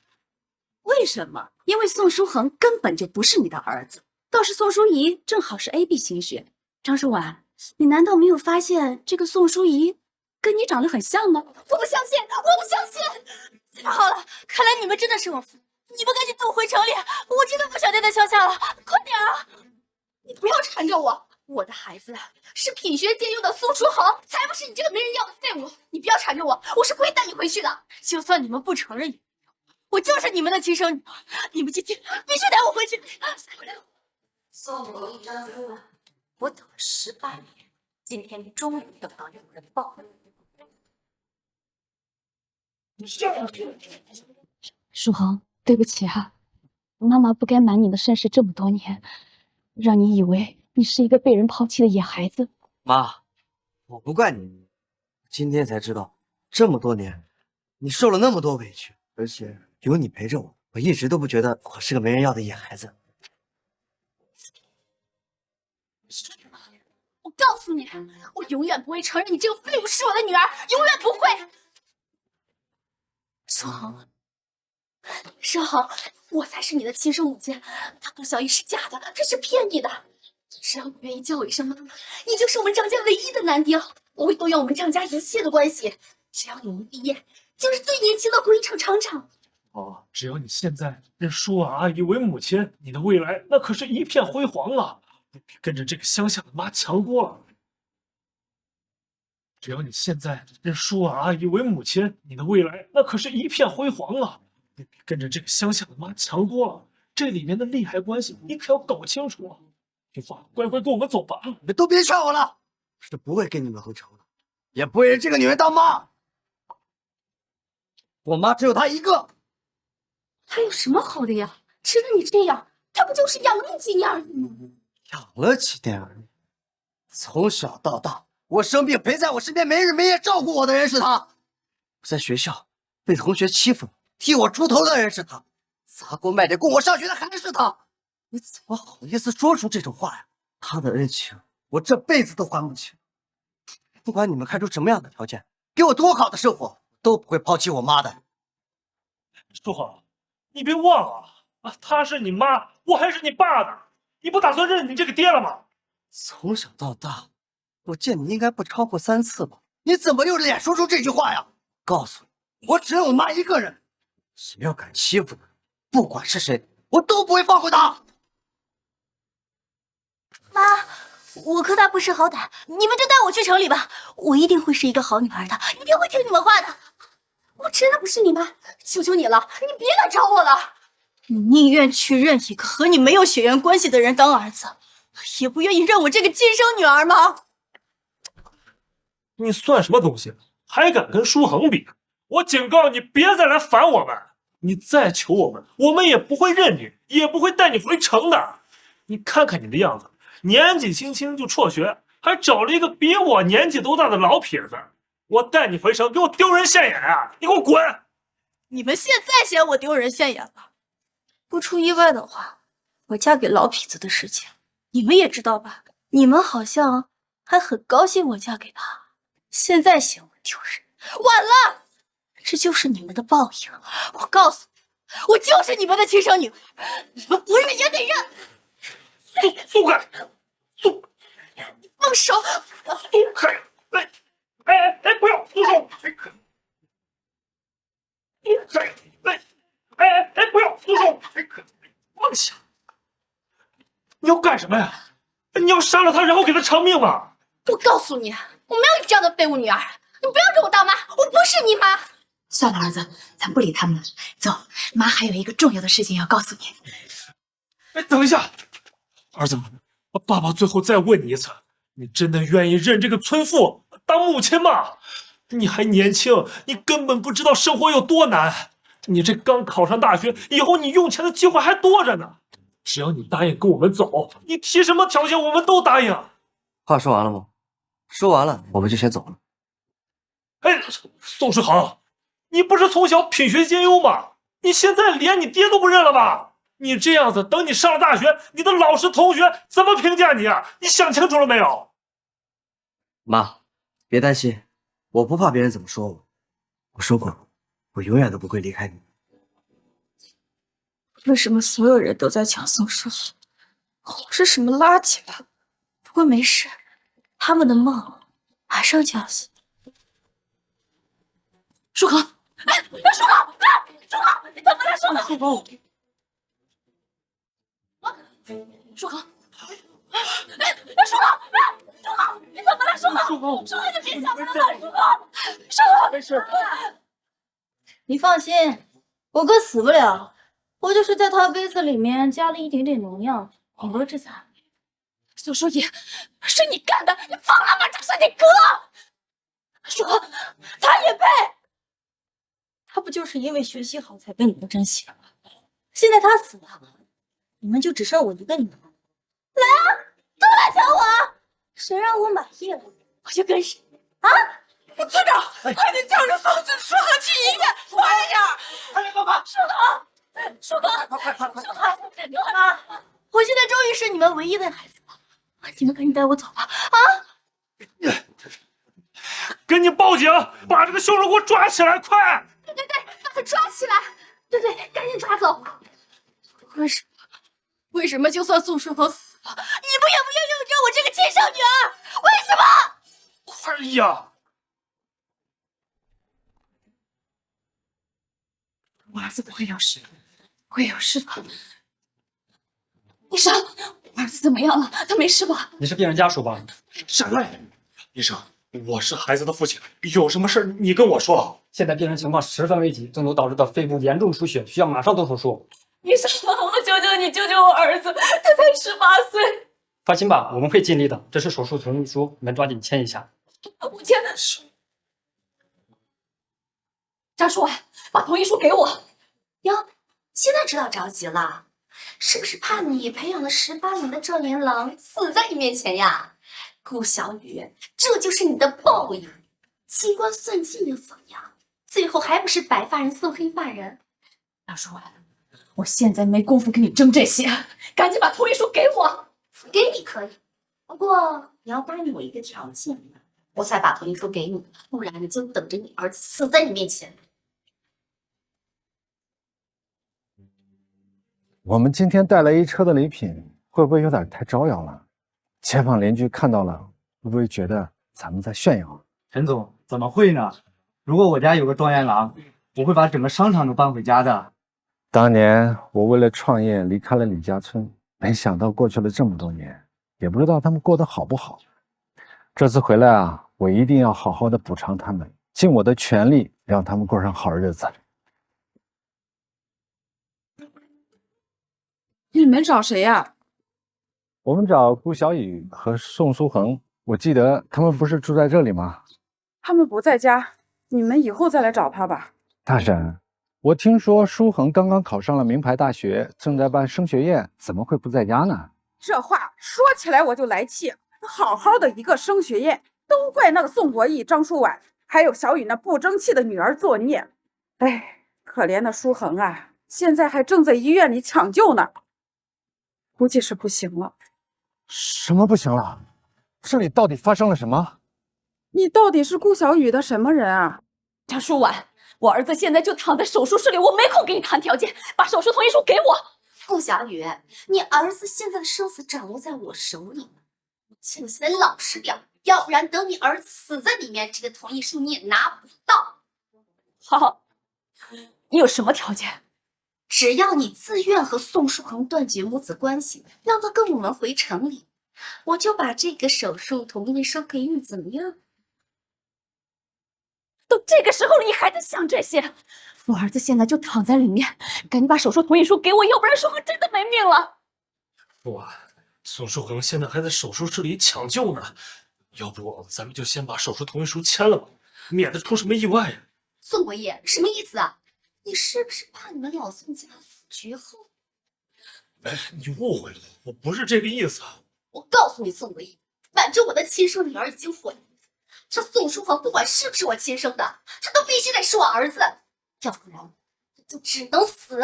为什么？因为宋书恒根本就不是你的儿子，倒是宋淑仪正好是 AB 型血。张舒婉，你难道没有发现这个宋淑仪跟你长得很像吗？我不相信，我不相信！太好了，看来你们真的是我父。你们赶紧送我回城里，我真的不想待在乡下了，快点啊！你不要缠着我，我的孩子是品学兼优的宋书恒，才不是你这个没人要的废物！你不要缠着我，我是不会带你回去的。就算你们不承认，我就是你们的亲生女儿，你们今天必须带我回去。宋国义、张舒婉，我等了18年，今天终于等到有人报了。书恒，对不起啊，妈妈不该瞒你的身世这么多年，让你以为你是一个被人抛弃的野孩子。妈，我不怪你，今天才知道，这么多年你受了那么多委屈，而且有你陪着我，我一直都不觉得我是个没人要的野孩子。我告诉你，我永远不会承认你这个废物是我的女儿，永远不会。苏恒，少恒，我才是你的亲生母亲，他顾小雨是假的，这是骗你的。只要你愿意叫我一声妈妈，你就是我们张家唯一的男丁，我会动用我们张家一切的关系。只要你一毕业，就是最年轻的国一厂厂长。哦，只要你现在认舒婉阿姨为母亲，你的未来那可是一片辉煌啊，不比跟着这个乡下的妈强多了。只要你现在认舒婉阿姨为母亲，你的未来那可是一片辉煌啊，不比跟着这个乡下的妈强多了。这里面的利害关系你可要搞清楚啊！听话，乖乖跟我们走吧。你们都别劝我了，我是不会跟你们回城的，也不会认这个女人当妈。我妈只有她一个。她有什么好的呀？吃了你这样，她不就是养了你几年而已吗？养了几年而已。从小到大，我生病陪在我身边没日没夜照顾我的人是她。我在学校被同学欺负，替我出头的人是她。砸锅卖铁供我上学的还是她。你怎么好意思说出这种话呀？她的恩情，我这辈子都还不起。不管你们开出什么样的条件，给我多好的生活，都不会抛弃我妈的。舒恒，你别忘了啊，她是你妈，我还是你爸呢。你不打算认你这个爹了吗？从小到大，我见你应该不超过3次吧？你怎么有脸说出这句话呀？告诉你，我只有我妈一个人，谁要敢欺负我，不管是谁，我都不会放过他。妈，我科大不识好歹，你们就带我去城里吧，我一定会是一个好女儿的，一定会听你们话的。我真的不是你妈，求求你了，你别来找我了。你宁愿去认一个和你没有血缘关系的人当儿子，也不愿意认我这个亲生女儿吗？你算什么东西？还敢跟舒恒比？我警告你，别再来烦我们！你再求我们，我们也不会认你，也不会带你回城的。你看看你的样子，年纪轻轻就辍学，还找了一个比我年纪都大的老痞子。我带你回城，给我丢人现眼啊！你给我滚！你们现在嫌我丢人现眼了？不出意外的话，我嫁给老痞子的事情，你们也知道吧？你们好像还很高兴我嫁给他，现在嫌我丢人，晚了，这就是你们的报应。我告诉你，我就是你们的亲生女儿，你们不认也得认。松开，松，你放手！松开！哎，不要松手！不要松手！放下！你要干什么呀？你要杀了他，然后给他偿命吗？我告诉你，我没有你这样的废物女儿，你不要惹我当妈，我不是你妈。算了，儿子，咱不理他们了。走，妈还有一个重要的事情要告诉你。哎，等一下，儿子，爸爸最后再问你一次，你真的愿意认这个村妇当母亲吗？你还年轻，你根本不知道生活有多难。你这刚考上大学，以后你用钱的机会还多着呢。只要你答应跟我们走，你提什么条件我们都答应。话说完了吗？说完了，我们就先走了。哎，宋世恒，你不是从小品学兼优吗？你现在连你爹都不认了吧？你这样子，等你上了大学，你的老师同学怎么评价你啊？你想清楚了没有？妈，别担心，我不怕别人怎么说我。我说过，我永远都不会离开你。为什么所有人都在讲宋世恒？我是什么垃圾吧？不过没事，他们的梦马上就要死。舒恒，哎，舒恒，舒恒，你怎么了，舒恒？舒恒，哎，舒恒，舒恒，你怎么了，舒恒？舒恒，你别想了，舒恒，舒恒，没事。你放心，我哥死不了，我就是在他杯子里面加了一点点农药，顶多致死。宋书记，是你干的，你疯了吗？这是你哥，舒恒，他也配？他不就是因为学习好才被你们珍惜的吗？现在他死了，你们就只剩我一个女儿。来啊，都来抢我！谁让我满意了，我就跟谁啊！村长，快点叫着宋舒恒去医院，快点！快点，爸爸！舒恒，舒恒，舒恒，我现在终于是你们唯一的孩子了，你们赶紧带我走吧！啊！赶紧报警，把这个凶手给我抓起来，快！对，把他抓起来！对，赶紧抓走！为什么就算宋世恒死了，你们也不愿意认我这个亲生女儿？为什么？快呀！我儿子不会有事，不会有事的。医生，我儿子怎么样了？他没事吧？你是病人家属吧？闪开！医生，我是孩子的父亲，有什么事你跟我说。现在病人情况十分危急，中毒导致的肺部严重出血，需要马上动手术。医生，我求求你，救救我儿子，他才18岁。放心吧，我们会尽力的。这是手术同意书，你们抓紧签一下。我签。张书婉，把同意书给我。哟，现在知道着急了，是不是怕你培养了18年的赵年郎死在你面前呀？顾小雨，这就是你的报应，机关算尽的怎样？最后还不是白发人送黑发人？张书婉，我现在没工夫跟你争这些，赶紧把同意书给我。给你可以，不过你要答应我一个条件，我才把同意书给你，不然你就等着你儿子死在你面前。我们今天带来一车的礼品，会不会有点太招摇了？街坊邻居看到了，会不会觉得咱们在炫耀？陈总，怎么会呢？如果我家有个状元郎，我会把整个商场都搬回家的。当年我为了创业离开了李家村，没想到过去了这么多年，也不知道他们过得好不好。这次回来啊，我一定要好好的补偿他们，尽我的全力让他们过上好日子。你们找谁呀？我们找顾小雨和宋书恒，我记得他们不是住在这里吗？他们不在家，你们以后再来找他吧。大婶，我听说书恒刚刚考上了名牌大学，正在办升学宴，怎么会不在家呢？这话说起来我就来气，好好的一个升学宴，都怪那个宋国义、张书婉，还有小雨那不争气的女儿作孽。哎，可怜的书恒啊，现在还正在医院里抢救呢，估计是不行了。什么不行了？这里到底发生了什么？你到底是顾小雨的什么人啊？张书婉，我儿子现在就躺在手术室里，我没空给你谈条件，把手术同意书给我。顾小雨，你儿子现在的生死掌握在我手里，请你现在老实点，要不然等你儿子死在里面，这个同意书你也拿不到。好，你有什么条件？只要你自愿和宋书恒断绝母子关系，让他跟我们回城里，我就把这个手术同意书给你，怎么样？都这个时候了，你还在想这些？我儿子现在就躺在里面，赶紧把手术同意书给我，要不然书恒真的没命了。哇，宋书恒现在还在手术室里抢救呢，要不咱们就先把手术同意书签了吧，免得出什么意外呀。宋国义，什么意思啊？你是不是怕你们老宋家父绝后？哎，你误会了，我不是这个意思。我告诉你，宋国义，反正我的亲生女儿已经毁了，这宋书恒不管是不是我亲生的，他都必须得是我儿子，要不然就只能死。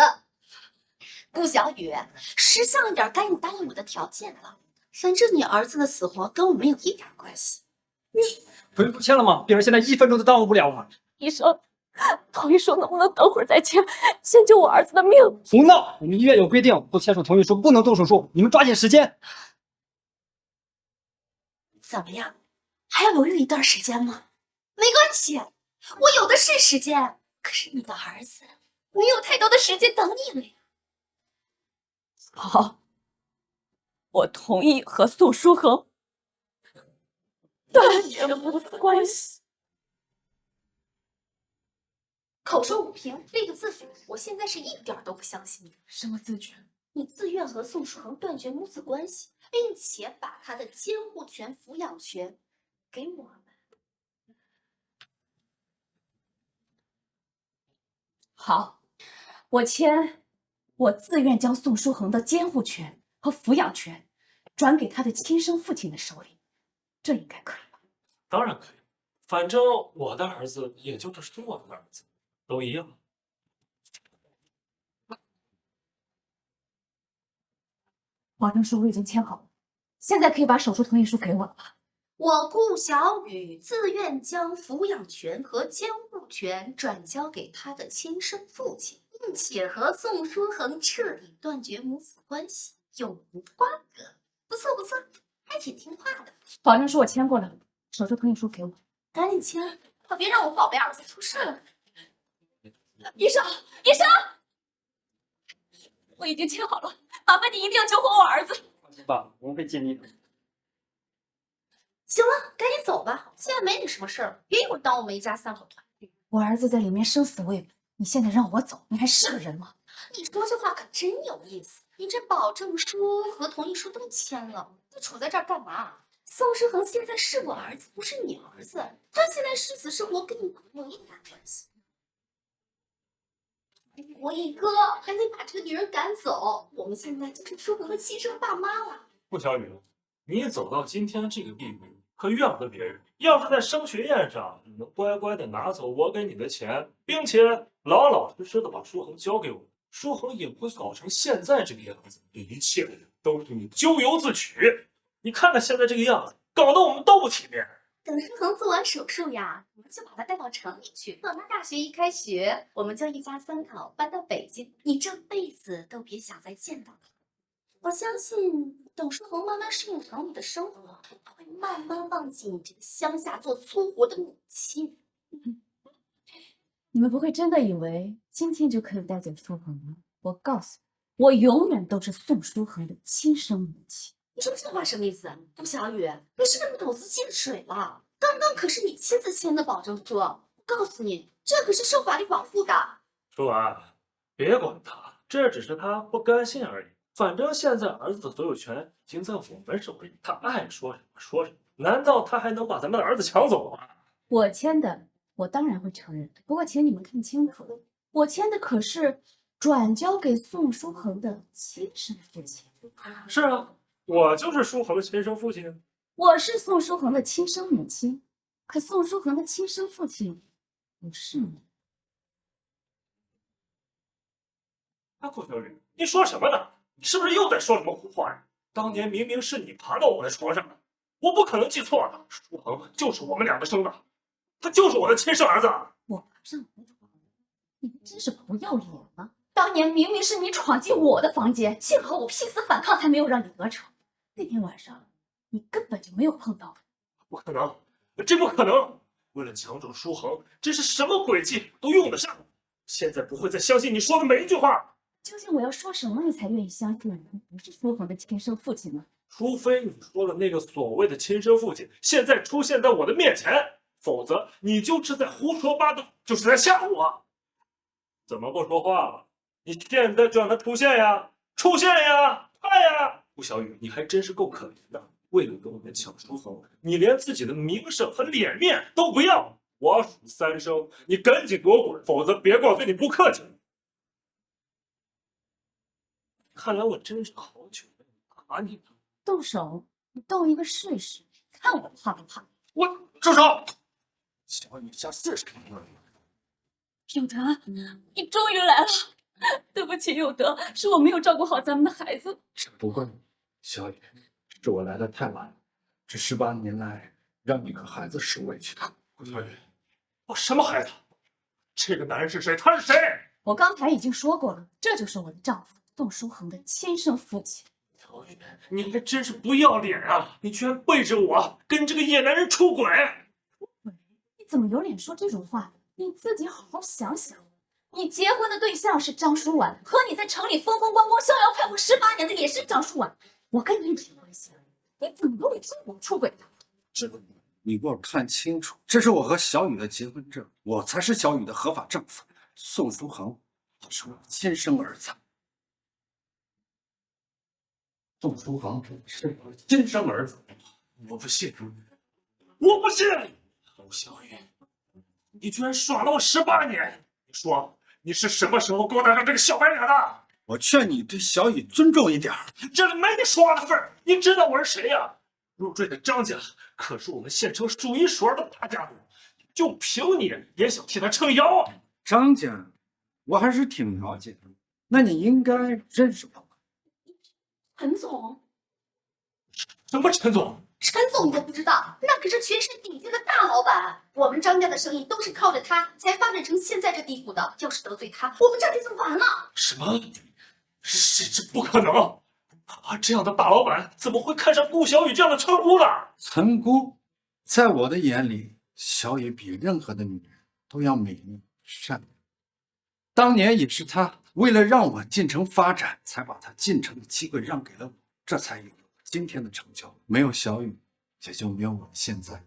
顾小雨，识相一点，赶紧答应我的条件吧。反正你儿子的死活跟我没有一点关系。同意书签了吗？病人现在1分钟都耽误不了啊！医生，同意书能不能等会儿再签，先救我儿子的命？胡闹！我们医院有规定，不签署同意书不能动手术，你们抓紧时间。怎么样？还要犹豫一段时间吗？没关系，我有的是时间。可是你的儿子没有太多的时间等你了呀。好，我同意和宋书恒断绝母子关系。口说无凭，立个字据，我现在是一点都不相信你。什么字据？你自愿和宋书恒断绝母子关系，并且把他的监护权、抚养权给我们。好，我签，我自愿将宋书恒的监护权和抚养权转给他的亲生父亲的手里，这应该可以吧？当然可以，反正我的儿子也就是我的儿子，都一样。保证书我已经签好了，现在可以把手术同意书给我了吧？我顾小雨自愿将抚养权和监护权转交给他的亲生父亲，并且和宋书恒彻底断绝母子关系，永无瓜葛。不错不错，还挺听话的。保证书我签过了，手术同意书给我。赶紧签，可别让我宝贝儿子出事了。医生，医生，我已经签好了，麻烦你一定要救活我儿子。放心吧，我们会尽力的。行了，赶紧走吧，现在没你什么事儿，别一会儿耽误我们一家3口团聚。我儿子在里面生死未卜，你现在让我走，你还是个人吗？你说这话可真有意思，你这保证书和同意书都签了，你杵在这儿干嘛？宋书恒现在是我儿子，不是你儿子，他现在是死是活跟你没有一点关系。国义哥，赶紧把这个女人赶走，我们现在就是书恒的亲生爸妈了。顾小雨，你走到今天这个地步，可怨不得别人。要是在升学宴上，你能乖乖的拿走我给你的钱，并且老老实实的把书恒交给我，书恒也不会搞成现在这个样子。这一切都是你咎由自取。你看看现在这个样子，搞得我们都不体面。等书恒做完手术呀，我们就把他带到城里去。等他大学一开学，我们就一家3口搬到北京，你这辈子都别想再见到他。我相信，等书恒慢慢适应城里的生活，他会慢慢忘记你这个乡下做粗活的母亲。你们不会真的以为今天就可以带走书恒吗？我告诉你，我永远都是宋书恒的亲生母亲。你说这话什么意思？顾小雨，你是不是投资进水了？刚刚可是你亲自签的保证书，我告诉你，这可是受法律保护的。舒婉，别管他，这只是他不甘心而已。反正现在儿子的所有权已经在我们手里，他爱说什么说什么。难道他还能把咱们的儿子抢走吗？我签的，我当然会承认。不过，请你们看清楚了，我签的可是转交给宋书恒的亲生父亲。是啊，我就是书恒的亲生父亲。我是宋书恒的亲生母亲，可宋书恒的亲生父亲不是你。啊，顾小雨，你说什么呢？你是不是又在说什么胡话呀？当年明明是你爬到我的床上的，我不可能记错了。书恒就是我们两个生的，他就是我的亲生儿子。我爬上你的床，你们真是不要脸了！当年明明是你闯进我的房间，幸好我拼死反抗，才没有让你得逞。那天晚上，你根本就没有碰到我。不可能，这不可能！为了抢走书恒，这是什么诡计都用得上。现在不会再相信你说的每一句话。究竟我要说什么，你才愿意相信你不是书恒的亲生父亲呢？除非你说的那个所谓的亲生父亲现在出现在我的面前，否则你就是在胡说八道，就是在吓唬我。怎么不说话了？你现在就让他出现呀！出现呀！快呀！顾小雨，你还真是够可怜的。为了跟我们抢书恒，你连自己的名声和脸面都不要。我数3声，你赶紧给我滚，否则别怪我对你不客气。看来我真是好久没打你了。动手，你动一个试试，看我怕不怕？我住手！小雨想试试。有德，你终于来了。对不起，有德，是我没有照顾好咱们的孩子。这不怪你，小雨，是我来的太晚了。这18年来，让你和孩子受委屈。顾小雨，我什么孩子？这个男人是谁？他是谁？我刚才已经说过了，这就是我的丈夫宋书恒的亲生父亲。小雨，你还真是不要脸啊！你居然背着我跟这个野男人出轨！你怎么有脸说这种话？你自己好好想想。你结婚的对象是张书婉，和你在城里风风光光、逍遥快活18年的也是张书婉。我跟你有什么关系？你怎么会说我出轨的？这个你给我看清楚，这是我和小雨的结婚证，我才是小雨的合法丈夫。宋书恒，他是我的亲生儿子。宋书恒是我的亲生儿子，我不信，我不信！顾小雨，你居然耍了我18年！你说你是什么时候勾搭上这个小白脸的？我劝你对小雨尊重一点。这里没你说话的份儿！你知道我是谁呀？入赘的张家可是我们县城数一数二的大家族，就凭你也想替他撑腰啊？张家，我还是挺了解的，那你应该认识我。陈总，什么陈总？陈总你都不知道，那可是全市顶尖的大老板。我们张家的生意都是靠着他才发展成现在这地步的。要是得罪他，我们张家就完了。什么？这不可能！这样的大老板怎么会看上顾小雨这样的村姑呢？村姑，在我的眼里，小雨比任何的女人都要美丽善良。当年也是她为了让我进城发展，才把她进城的机会让给了我，这才有了今天的成就。没有小雨，也就没有我现在。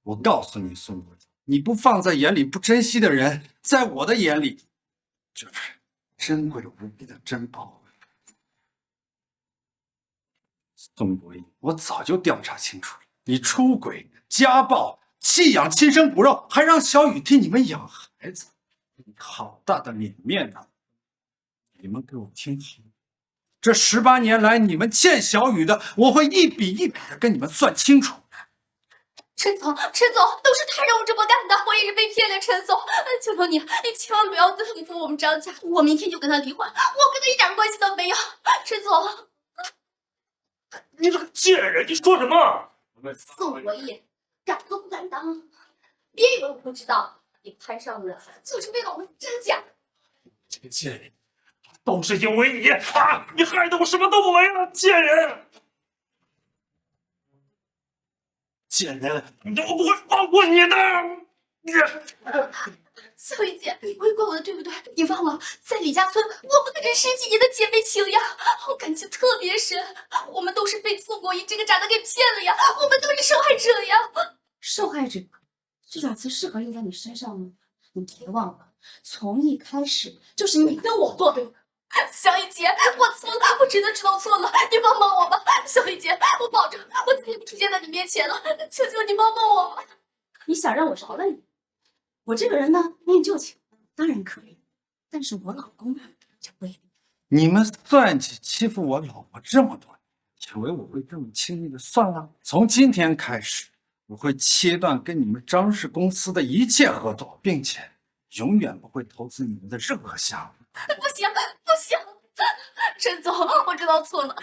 我告诉你，宋国，你不放在眼里、不珍惜的人，在我的眼里，就是珍贵无比的珍宝。宋国义，我早就调查清楚了，你出轨、家暴、弃养亲生骨肉，还让小雨替你们养孩子，你好大的脸面呐！你们给我听好，这18年来你们欠小雨的，我会一笔一笔的跟你们算清楚。陈总，都是他让我这么干的，我也是被骗的。陈总，求求你，你千万不要对付我们张家，我明天就跟他离婚，我跟他一点关系都没有。陈总，你这个贱人，你说什么？宋国义，敢做不敢当，别以为我不知道，你攀上我就是为了我们张家。这个贱人，都是因为你啊！你害得我什么都没了，贱人！贱人，我不会放过你的！小雨姐，你会怪我的对不对？你忘了，在李家村，我们可是10几年的姐妹情呀，我感情特别深。我们都是被宋国义这个渣男给骗了呀，我们都是受害者呀。受害者这两词适合用在你身上吗？你别忘了，从一开始就是你跟我作对的。小雨姐，我错了，我真的知道错了，你帮帮我吧。小雨姐，我保证我再也不出现在你面前了，求求你帮帮我吧。你想让我饶了你？我这个人呢，念旧情当然可以，但是我老公就不一定。你们算计欺负我老婆这么多年，以为我会这么轻易的算了？从今天开始，我会切断跟你们张氏公司的一切合作，并且永远不会投资你们的任何项目。不行，陈总，我知道错了。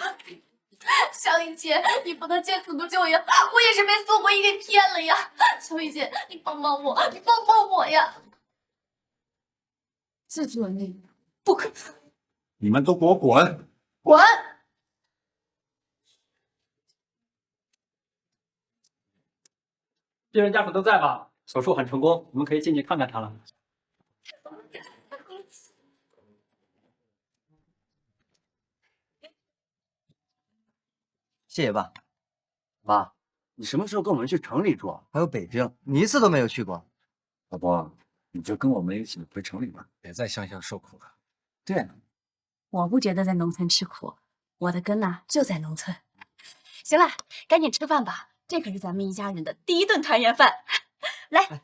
小雨姐，你不能见死不救呀！我也是被宋国义给骗了呀！小雨姐，你帮帮我，你帮帮我呀！自作孽不可，不可！你们都给我滚！滚！病人家属都在吧？手术很成功，我们可以进去看看他了。谢谢爸。爸，你什么时候跟我们去城里住？还有北京，你一次都没有去过。老婆，你就跟我们一起回城里吧，别在乡下受苦了。对了，我不觉得在农村吃苦，我的根呐就在农村。行了，赶紧吃饭吧，这可是咱们一家人的第一顿团圆饭。来，